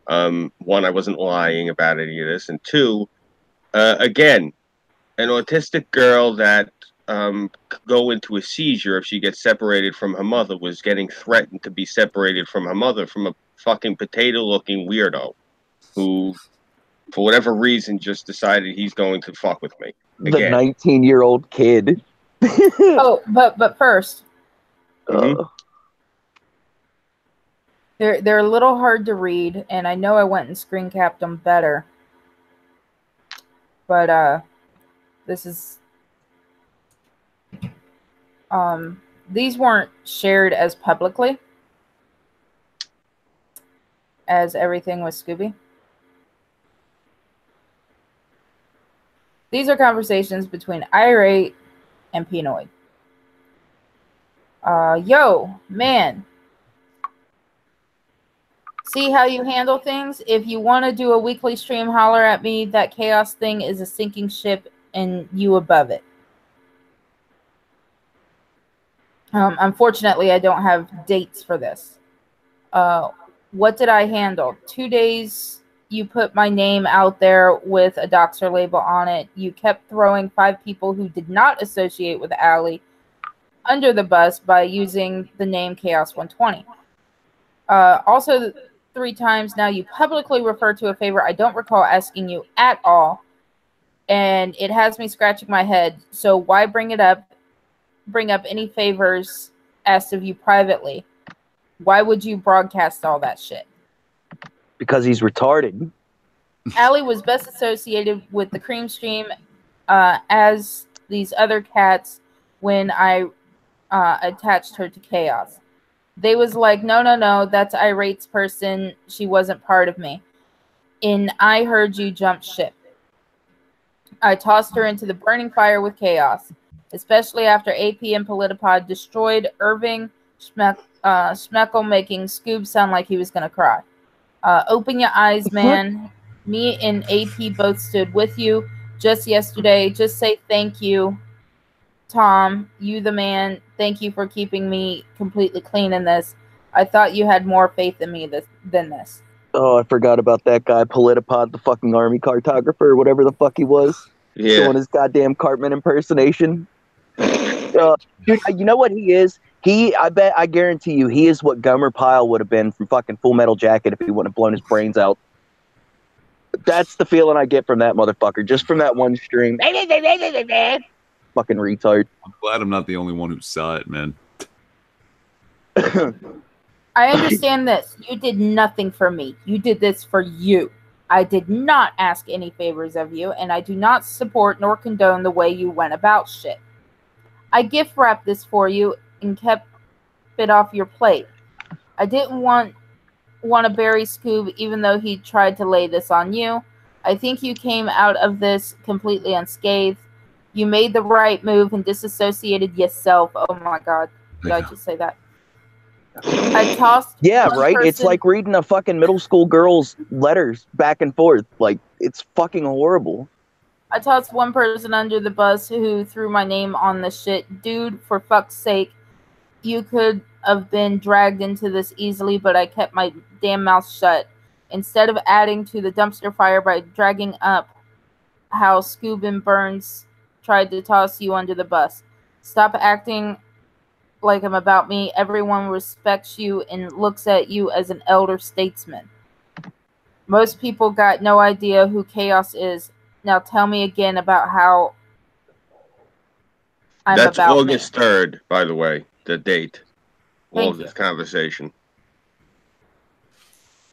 one, I wasn't lying about any of this, and two, again, an autistic girl that could go into a seizure if she gets separated from her mother was getting threatened to be separated from her mother from a fucking potato-looking weirdo who for whatever reason, just decided he's going to fuck with me The again. 19-year-old kid. Oh, but first, Mhm. they're a little hard to read, and I know I went and screen capped them better. But this is these weren't shared as publicly as everything with Scooby. These are conversations between Irate and Pinoid. Yo, man. See how you handle things? If you want to do a weekly stream, holler at me. That chaos thing is a sinking ship and you above it. Unfortunately, I don't have dates for this. What did I handle? 2 days you put my name out there with a doxer label on it. You kept throwing 5 people who did not associate with Allie under the bus by using the name Chaos 120. Also, 3 times now you publicly refer to a favor I don't recall asking you at all, and it has me scratching my head. So why bring up any favors asked of you privately? Why would you broadcast all that shit? Because he's retarded. Allie was best associated with the cream stream as these other cats when I attached her to Chaos. They was like, no, that's Irate's person. She wasn't part of me. And I heard you jump ship. I tossed her into the burning fire with Chaos, especially after AP and Politipod destroyed Irving Schmeckel, making Scoob sound like he was going to cry. Open your eyes, man. Me and AP both stood with you just yesterday. Just say thank you, Tom. You the man. Thank you for keeping me completely clean in this. I thought you had more faith in me than this. Oh, I forgot about that guy, Politipod, the fucking army cartographer, or whatever the fuck he was. Yeah. Doing his goddamn Cartman impersonation. Dude, you know what he is? I guarantee you, he is what Gomer Pyle would have been from fucking Full Metal Jacket if he wouldn't have blown his brains out. That's the feeling I get from that motherfucker, just from that one stream. Fucking retard. I'm glad I'm not the only one who saw it, man. I understand this. You did nothing for me. You did this for you. I did not ask any favors of you, and I do not support nor condone the way you went about shit. I gift wrapped this for you and kept it off your plate. I didn't want to bury Scoob, even though he tried to lay this on you. I think you came out of this completely unscathed. You made the right move and disassociated yourself. Oh my God. Did I just say that? I tossed. Yeah, right? person. It's like reading a fucking middle school girl's letters back and forth. Like, it's fucking horrible. I tossed one person under the bus who threw my name on the shit. Dude, for fuck's sake, you could have been dragged into this easily, but I kept my damn mouth shut. Instead of adding to the dumpster fire by dragging up how Scoob and Burns tried to toss you under the bus. Stop acting like I'm about me. Everyone respects you and looks at you as an elder statesman. Most people got no idea who Chaos is. Now tell me again about how That's about August 3rd, by the way, the date. Thank August you. conversation.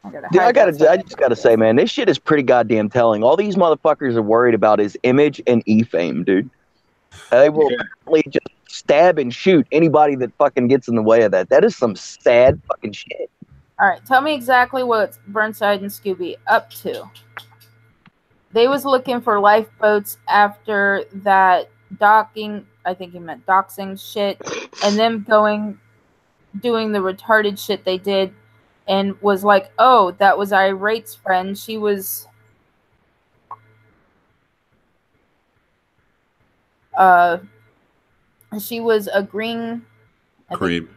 I just gotta say, man, this shit is pretty goddamn telling. All these motherfuckers are worried about is image and e-fame, dude. They will literally just stab and shoot anybody that fucking gets in the way of that. That is some sad fucking shit. All right, tell me exactly what Burnside and Scooby up to. They was looking for lifeboats after that docking, I think he meant doxing shit, and them doing the retarded shit they did, and was like, oh, that was Irate's friend. She was a green Cream.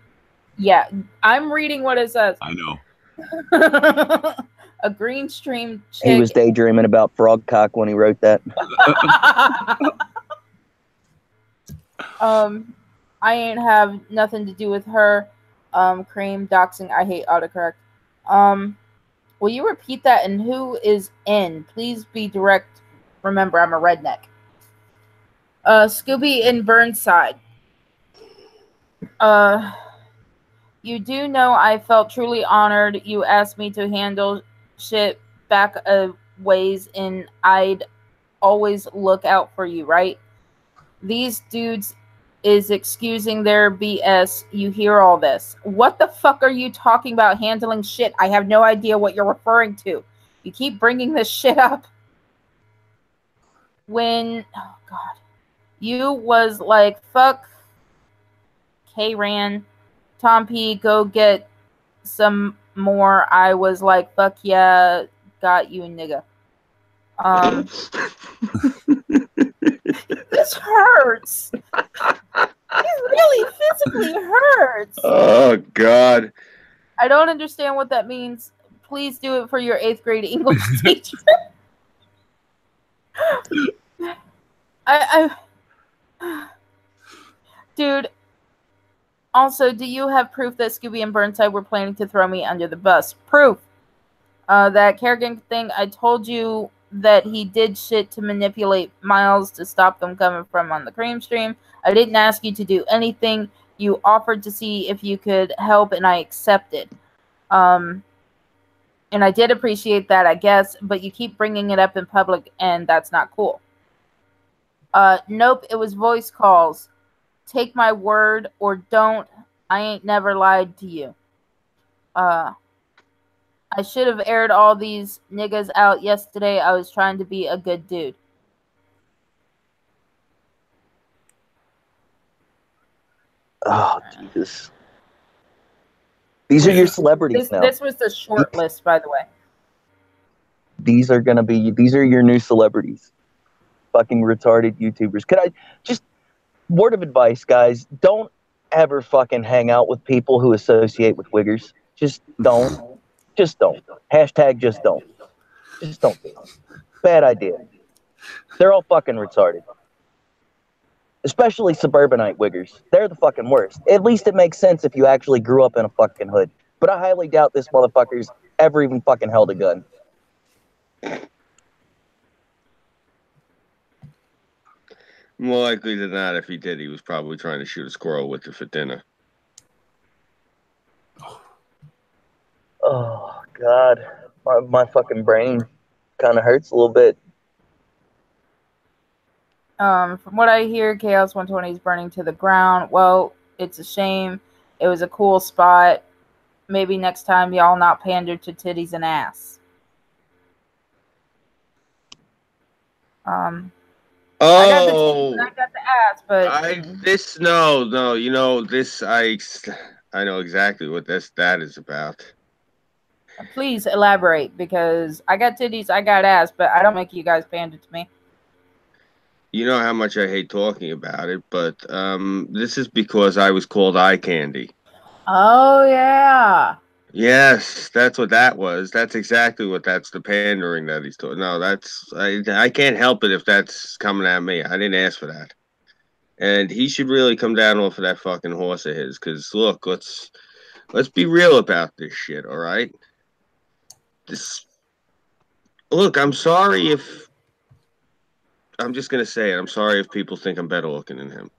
Yeah, I'm reading what it says. I know. A green stream chick. He was daydreaming about frog cock when he wrote that. I ain't have nothing to do with her. Cream doxing. I hate autocorrect. Will you repeat that? And who is in? Please be direct. Remember, I'm a redneck. Scooby and Burnside. You do know I felt truly honored. You asked me to handle shit back a ways, and I'd always look out for you, right? These dudes is excusing their BS. You hear all this. What the fuck are you talking about handling shit? I have no idea what you're referring to. You keep bringing this shit up. When, oh God, you was like, fuck K-Ran, Tom P, go get some more. I was like, fuck yeah, got you, nigga. This hurts. It really physically hurts. Oh, God. I don't understand what that means. Please do it for your 8th grade English teacher. Dude, also, do you have proof that Scooby and Burnside were planning to throw me under the bus? Proof. That Kerrigan thing, I told you that he did shit to manipulate Miles to stop them coming from on the cream stream. I didn't ask you to do anything. You offered to see if you could help, and I accepted. And I did appreciate that, I guess, but you keep bringing it up in public, and that's not cool. Nope, it was voice calls. Take my word or don't. I ain't never lied to you. I should have aired all these niggas out yesterday. I was trying to be a good dude. Oh, Jesus. These are your celebrities now. This was the short list, by the way. These are your new celebrities. Fucking retarded YouTubers. Could I just, word of advice, guys, don't ever fucking hang out with people who associate with wiggers. Just don't. Just don't. Hashtag just don't. Just don't do it. Bad idea. They're all fucking retarded. Especially suburbanite wiggers. They're the fucking worst. At least it makes sense if you actually grew up in a fucking hood. But I highly doubt this motherfucker's ever even fucking held a gun. More likely than not, if he did, he was probably trying to shoot a squirrel with it for dinner. Oh, God. My fucking brain kind of hurts a little bit. From what I hear, Chaos 120 is burning to the ground. Well, it's a shame. It was a cool spot. Maybe next time y'all not pander to titties and ass. I got the titties and I got the ass, but no, you know, this I know exactly what that is about. Please elaborate, because I got titties, I got ass, but I don't make you guys pander to me. You know how much I hate talking about it, but this is because I was called eye candy. Oh, yeah. Yes, that's what that was. That's exactly what that's the pandering that he's doing. No, I can't help it if that's coming at me. I didn't ask for that. And he should really come down off of that fucking horse of his, because look, let's be real about this shit, all right? Look, I'm sorry if I'm just gonna say it. I'm sorry if people think I'm better looking than him.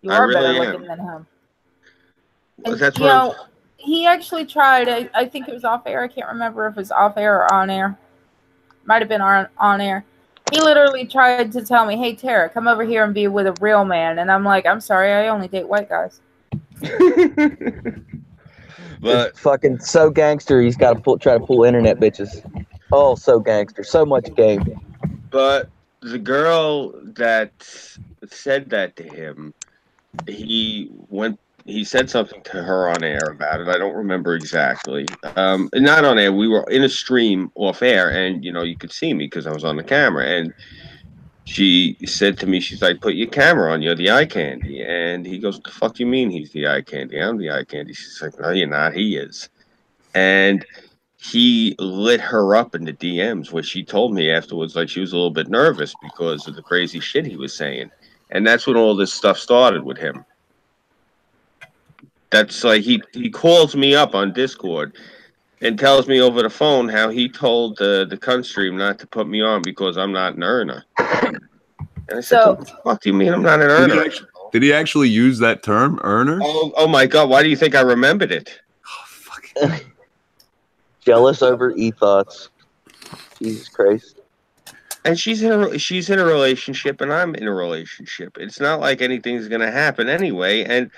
You are really better looking than him. Well, and, that's what he actually tried. I think it was off air. I can't remember if it was off air or on air. Might have been on air. He literally tried to tell me, "Hey, Tara, come over here and be with a real man." And I'm like, "I'm sorry, I only date white guys." But fucking so gangster, he's got to try to pull internet bitches. Oh, so gangster, so much game. But the girl that said that to him, he said something to her on air about it. I don't remember exactly. Not on air. We were in a stream off air, and you could see me because I was on the camera. And she said to me, she's like, "Put your camera on. You're the eye candy." And he goes, "What the fuck you mean he's the eye candy? I'm the eye candy." She's like, "No, you're not. He is." And he lit her up in the DMs, where she told me afterwards, like, she was a little bit nervous because of the crazy shit he was saying. And that's when all this stuff started with him. That's like he calls me up on Discord and tells me over the phone how he told the country not to put me on because I'm not an earner. And I said, So- what the fuck do you mean I'm not an earner? Did he actually use that term, earner? Oh my God, why do you think I remembered it? Oh, fuck. Jealous over e-thoughts. Jesus Christ. And she's in a relationship, and I'm in a relationship. It's not like anything's gonna happen anyway. And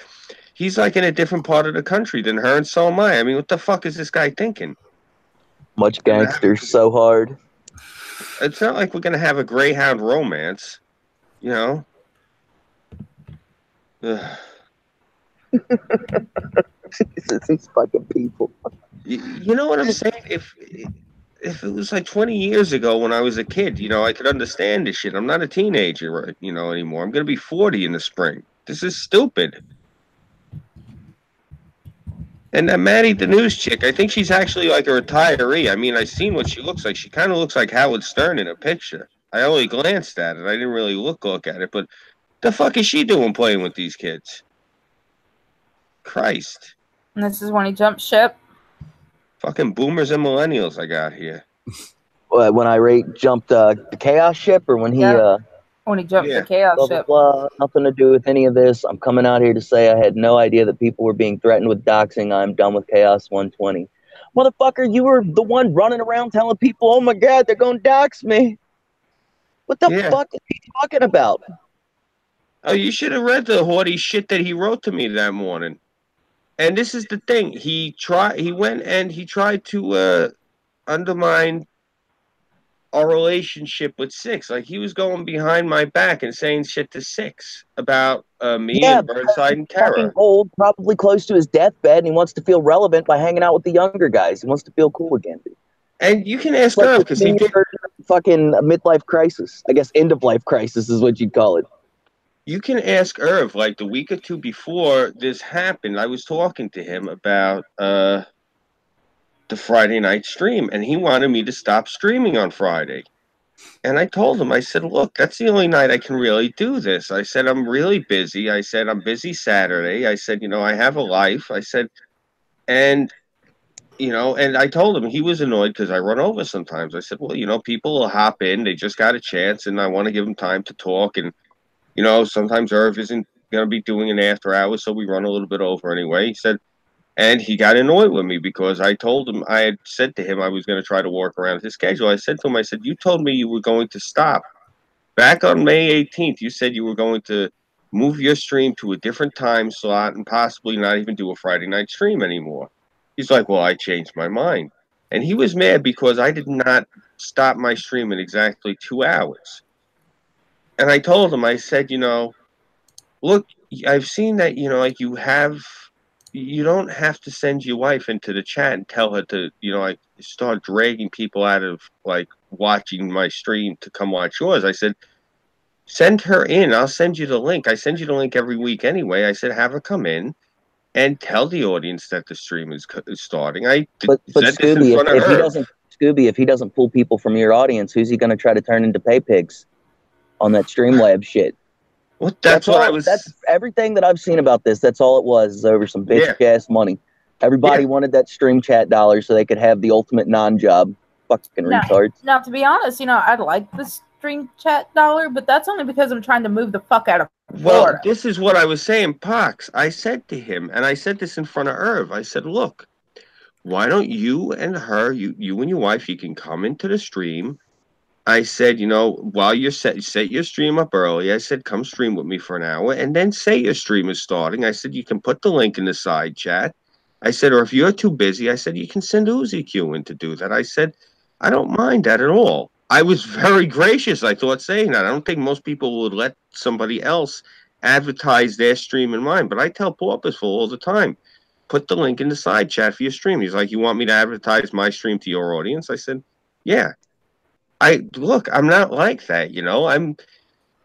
he's like in a different part of the country than her, and so am I. I mean, what the fuck is this guy thinking? Much gangster, so hard. It's not like we're gonna have a Greyhound romance, you know. Ugh. These fucking people. You know what I'm saying? If it was like 20 years ago when I was a kid, you know, I could understand this shit. I'm not a teenager, you know, anymore. I'm gonna be 40 in the spring. This is stupid. And Maddie, the news chick, I think she's actually like a retiree. I mean, I've seen what she looks like. She kind of looks like Howard Stern in a picture. I only glanced at it. I didn't really look at it. But the fuck is she doing playing with these kids? Christ. And this is when he jumped ship. Fucking boomers and millennials I got here. When I jumped the chaos ship, or when he When he jumped Yeah. the chaos blah, blah, ship. blah, nothing to do with any of this. I'm coming out here to say I had no idea that people were being threatened with doxing. I'm done with Chaos 120. Motherfucker, you were the one running around telling people, oh my God, they're going to dox me. What the fuck is he talking about? Oh, you should have read the haughty shit that he wrote to me that morning. And this is the thing. He went and he tried to undermine our relationship with Six. Like, he was going behind my back and saying shit to Six about me and Burnside and Terror. Fucking old, probably close to his deathbed, and he wants to feel relevant by hanging out with the younger guys. He wants to feel cool again, dude. And you can ask It's her like because he did. Fucking midlife crisis. I guess end of life crisis is what you'd call it. You can ask Irv, like the week or two before this happened, I was talking to him about the Friday night stream, and he wanted me to stop streaming on Friday. And I told him, I said, look, that's the only night I can really do this. I said, I'm really busy. I said, I'm busy Saturday. I said, you know, I have a life. I said, and, you know, and I told him he was annoyed because I run over sometimes. I said, well, you know, people will hop in. They just got a chance, and I want to give them time to talk. And, you know, sometimes Irv isn't going to be doing an after hours, so we run a little bit over anyway. He said, and he got annoyed with me because I told him, I had said to him I was going to try to work around his schedule. I said to him, I said, you told me you were going to stop. Back on May 18th, you said you were going to move your stream to a different time slot and possibly not even do a Friday night stream anymore. He's like, well, I changed my mind. And he was mad because I did not stop my stream in exactly 2 hours. And I told him, I said, you know, look, I've seen that, you know, like you don't have to send your wife into the chat and tell her to, you know, like start dragging people out of like watching my stream to come watch yours. I said, send her in. I'll send you the link. I send you the link every week anyway. I said, have her come in and tell the audience that the stream is starting. But said this in Scooby, front of if he her. doesn't, if he doesn't pull people from your audience, who's he going to try to turn into pay pigs on that Streamlab shit? Well, that's what I was. That's everything that I've seen about this. That's all it was, is over some bitch ass money. Everybody wanted that stream chat dollar so they could have the ultimate non-job. Fucking retards. Now, to be honest, you know, I'd like the stream chat dollar, but that's only because I'm trying to move the fuck out of Florida. Well, this is what I was saying, Pox. I said to him, and I said this in front of Irv. I said, look, why don't you and her, you and your wife, you can come into the stream. I said, you know, while you're set your stream up early, I said, come stream with me for an hour and then say your stream is starting. I said, you can put the link in the side chat. I said, or if you're too busy, I said, you can send Uzi Q in to do that. I said, I don't mind that at all. I was very gracious, I thought, saying that. I don't think most people would let somebody else advertise their stream and mine, but I tell Porpoiseful all the time, put the link in the side chat for your stream. He's like, you want me to advertise my stream to your audience? I said, yeah. Look, I'm not like that, you know. I'm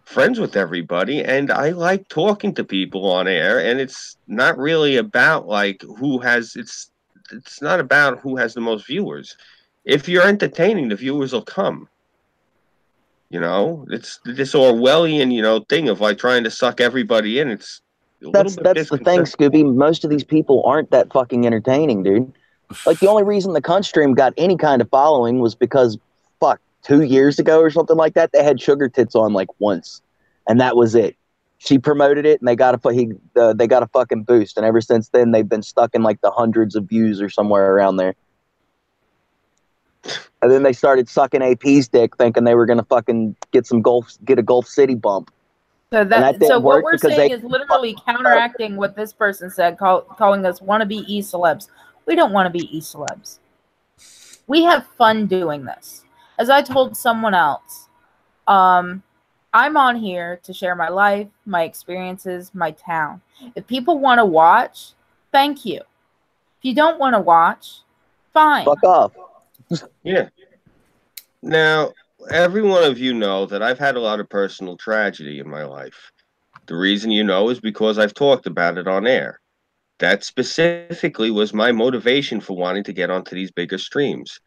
friends with everybody, and I like talking to people on air, and it's not really about like it's not about who has the most viewers. If you're entertaining, the viewers will come. You know, it's this Orwellian, you know, thing of like trying to suck everybody in. It's that's the thing, Scooby. Most of these people aren't that fucking entertaining, dude. Like, the only reason the cunt stream got any kind of following was because, fuck, 2 years ago or something like that, they had Sugar Tits on like once, and that was it. She promoted it, and they got a fucking boost, and ever since then, they've been stuck in like the hundreds of views or somewhere around there. And then they started sucking AP's dick, thinking they were gonna fucking get a Gulf City bump. So that didn't what work we're because saying they is literally counteracting what this person said, calling us wannabe e-celebs. We don't want to be e-celebs. We have fun doing this. As I told someone else, I'm on here to share my life, my experiences, my town. If people want to watch, thank you. If you don't want to watch, fine. fuck off. Yeah. Now, every one of you know that I've had a lot of personal tragedy in my life. The reason you know is because I've talked about it on air. That specifically was my motivation for wanting to get onto these bigger streams.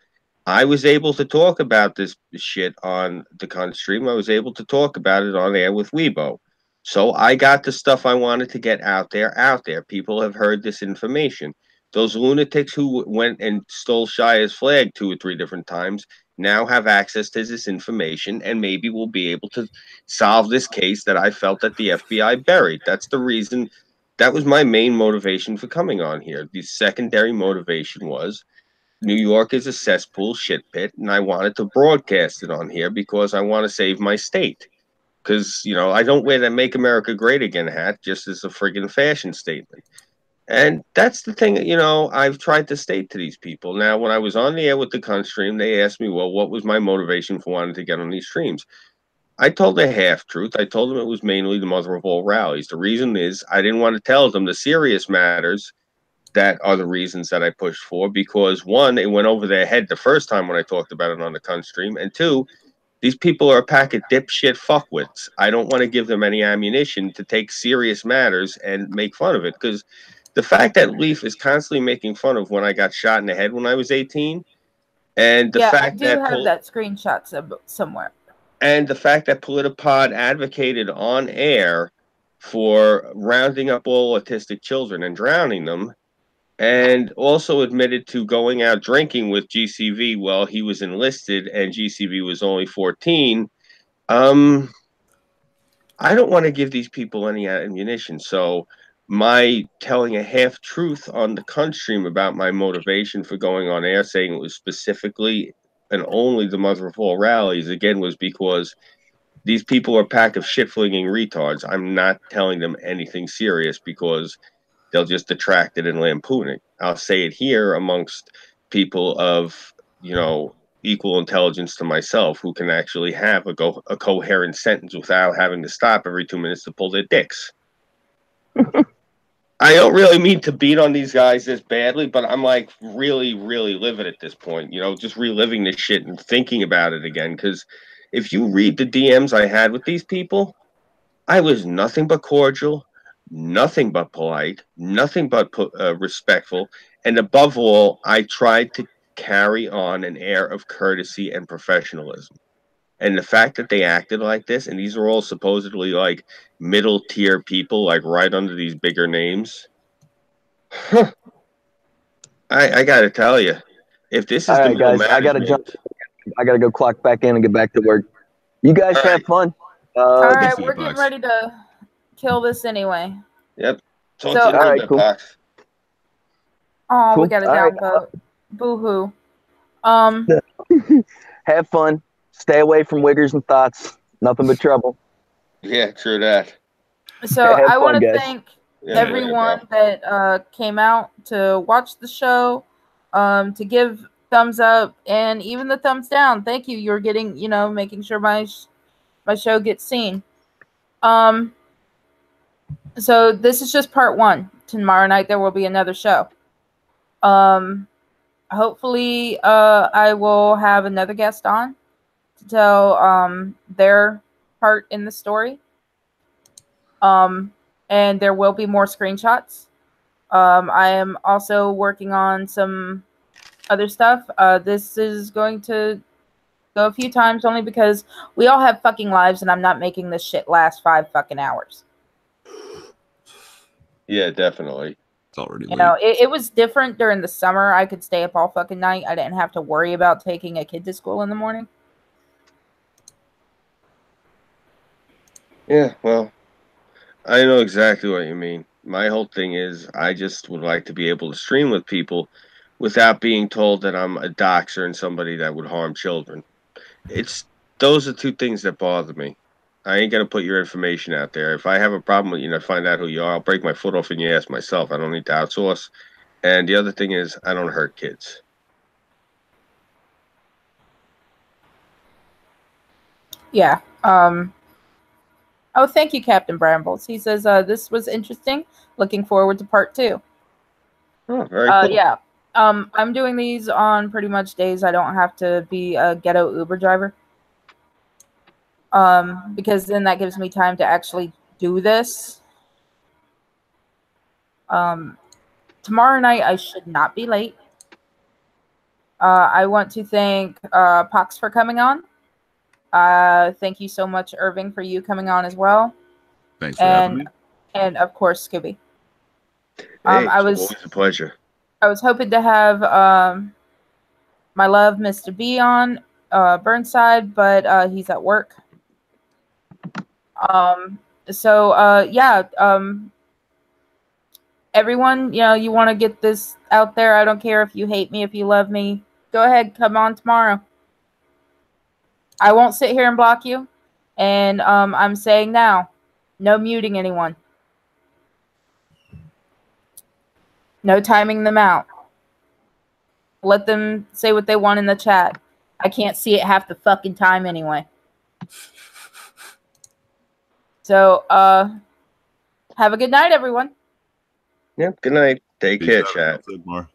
I was able to talk about this shit on the cunt stream. I was able to talk about it on air with Weibo. So I got the stuff I wanted to get out there. People have heard this information. Those lunatics who went and stole Shia's flag 2 or 3 different times now have access to this information, and maybe we'll be able to solve this case that I felt that the FBI buried. That's the reason. That was my main motivation for coming on here. The secondary motivation was New York is a cesspool shit pit, and I wanted to broadcast it on here because I want to save my state. Because, you know, I don't wear that Make America Great Again hat just as a friggin' fashion statement. And that's the thing, you know, I've tried to state to these people. Now, when I was on the air with the cunt stream, they asked me, well, what was my motivation for wanting to get on these streams? I told a half-truth. I told them it was mainly the mother of all rallies. The reason is I didn't want to tell them the serious matters that are the reasons that I pushed for, because 1, it went over their head the first time when I talked about it on the cunt stream, and 2, these people are a pack of dipshit fuckwits. I don't want to give them any ammunition to take serious matters and make fun of it, because the fact that Leaf is constantly making fun of when I got shot in the head when I was 18, and the fact I do have that screenshot somewhere. And the fact that Politipod advocated on air for rounding up all autistic children and drowning them, and also admitted to going out drinking with GCV while he was enlisted and GCV was only 14. I don't want to give these people any ammunition. So my telling a half truth on the cunt stream about my motivation for going on air, saying it was specifically and only the mother of all rallies, again, was because these people are a pack of shit-flinging retards. I'm not telling them anything serious because they'll just detract it and lampoon it. I'll say it here amongst people of, you know, equal intelligence to myself who can actually have a coherent sentence without having to stop every 2 minutes to pull their dicks. I don't really mean to beat on these guys this badly, but I'm like really, really livid at this point, you know, just reliving this shit and thinking about it again. Because if you read the DMs I had with these people, I was nothing but cordial, nothing but polite, nothing but respectful, and above all, I tried to carry on an air of courtesy and professionalism. And the fact that they acted like this, and these are all supposedly like middle tier people, like right under these bigger names. I gotta tell you, if this is All the right, middle guys, I gotta management, jump. I gotta go clock back in and get back to work. You guys All have right. fun. All right, see you, we're getting Bugs. ready to kill this anyway. Yep. Talk So- to you in a All little right, bit, cool. Pox. Oh, we Cool. got a All right. downvote. Boo-hoo. Have fun. Stay away from wiggers and thoughts. Nothing but trouble. Yeah, true that. So Have I fun, want to guys. thank Yeah, everyone that came out to watch the show, to give thumbs up and even the thumbs down. Thank you. You're getting, you know, making sure my show gets seen. So this is just part 1. Tomorrow night there will be another show. Hopefully I will have another guest on to tell their part in the story. And there will be more screenshots. I am also working on some other stuff. This is going to go a few times only because we all have fucking lives and I'm not making this shit last 5 fucking hours. Yeah, definitely. It's already You late. know, it was different during the summer. I could stay up all fucking night. I didn't have to worry about taking a kid to school in the morning. Yeah, well, I know exactly what you mean. My whole thing is I just would like to be able to stream with people without being told that I'm a doxer and somebody that would harm children. It's those are two things that bother me. I ain't gonna put your information out there. If I have a problem with you and I find out who you are, I'll break my foot off in your ass myself. I don't need to outsource. And the other thing is I don't hurt kids. Yeah. Oh, thank you, Captain Brambles. He says, this was interesting. Looking forward to part 2. Oh, very cool. Yeah. I'm doing these on pretty much days I don't have to be a ghetto Uber driver. Because then that gives me time to actually do this. Tomorrow night I should not be late. I want to thank Pox for coming on. Thank you so much, Irving, for you coming on as well. Thanks for having me. And of course, Scooby. Hey, it's always a pleasure. I was hoping to have my love, Mr. B, on Burnside, but he's at work. Everyone, you know, you want to get this out there. I don't care if you hate me, if you love me. Go ahead, come on tomorrow. I won't sit here and block you. And I'm saying now, no muting anyone. No timing them out. Let them say what they want in the chat. I can't see it half the fucking time anyway. So, have a good night, everyone. Yep, good night. Take care, Peace out. chat. Sigmar.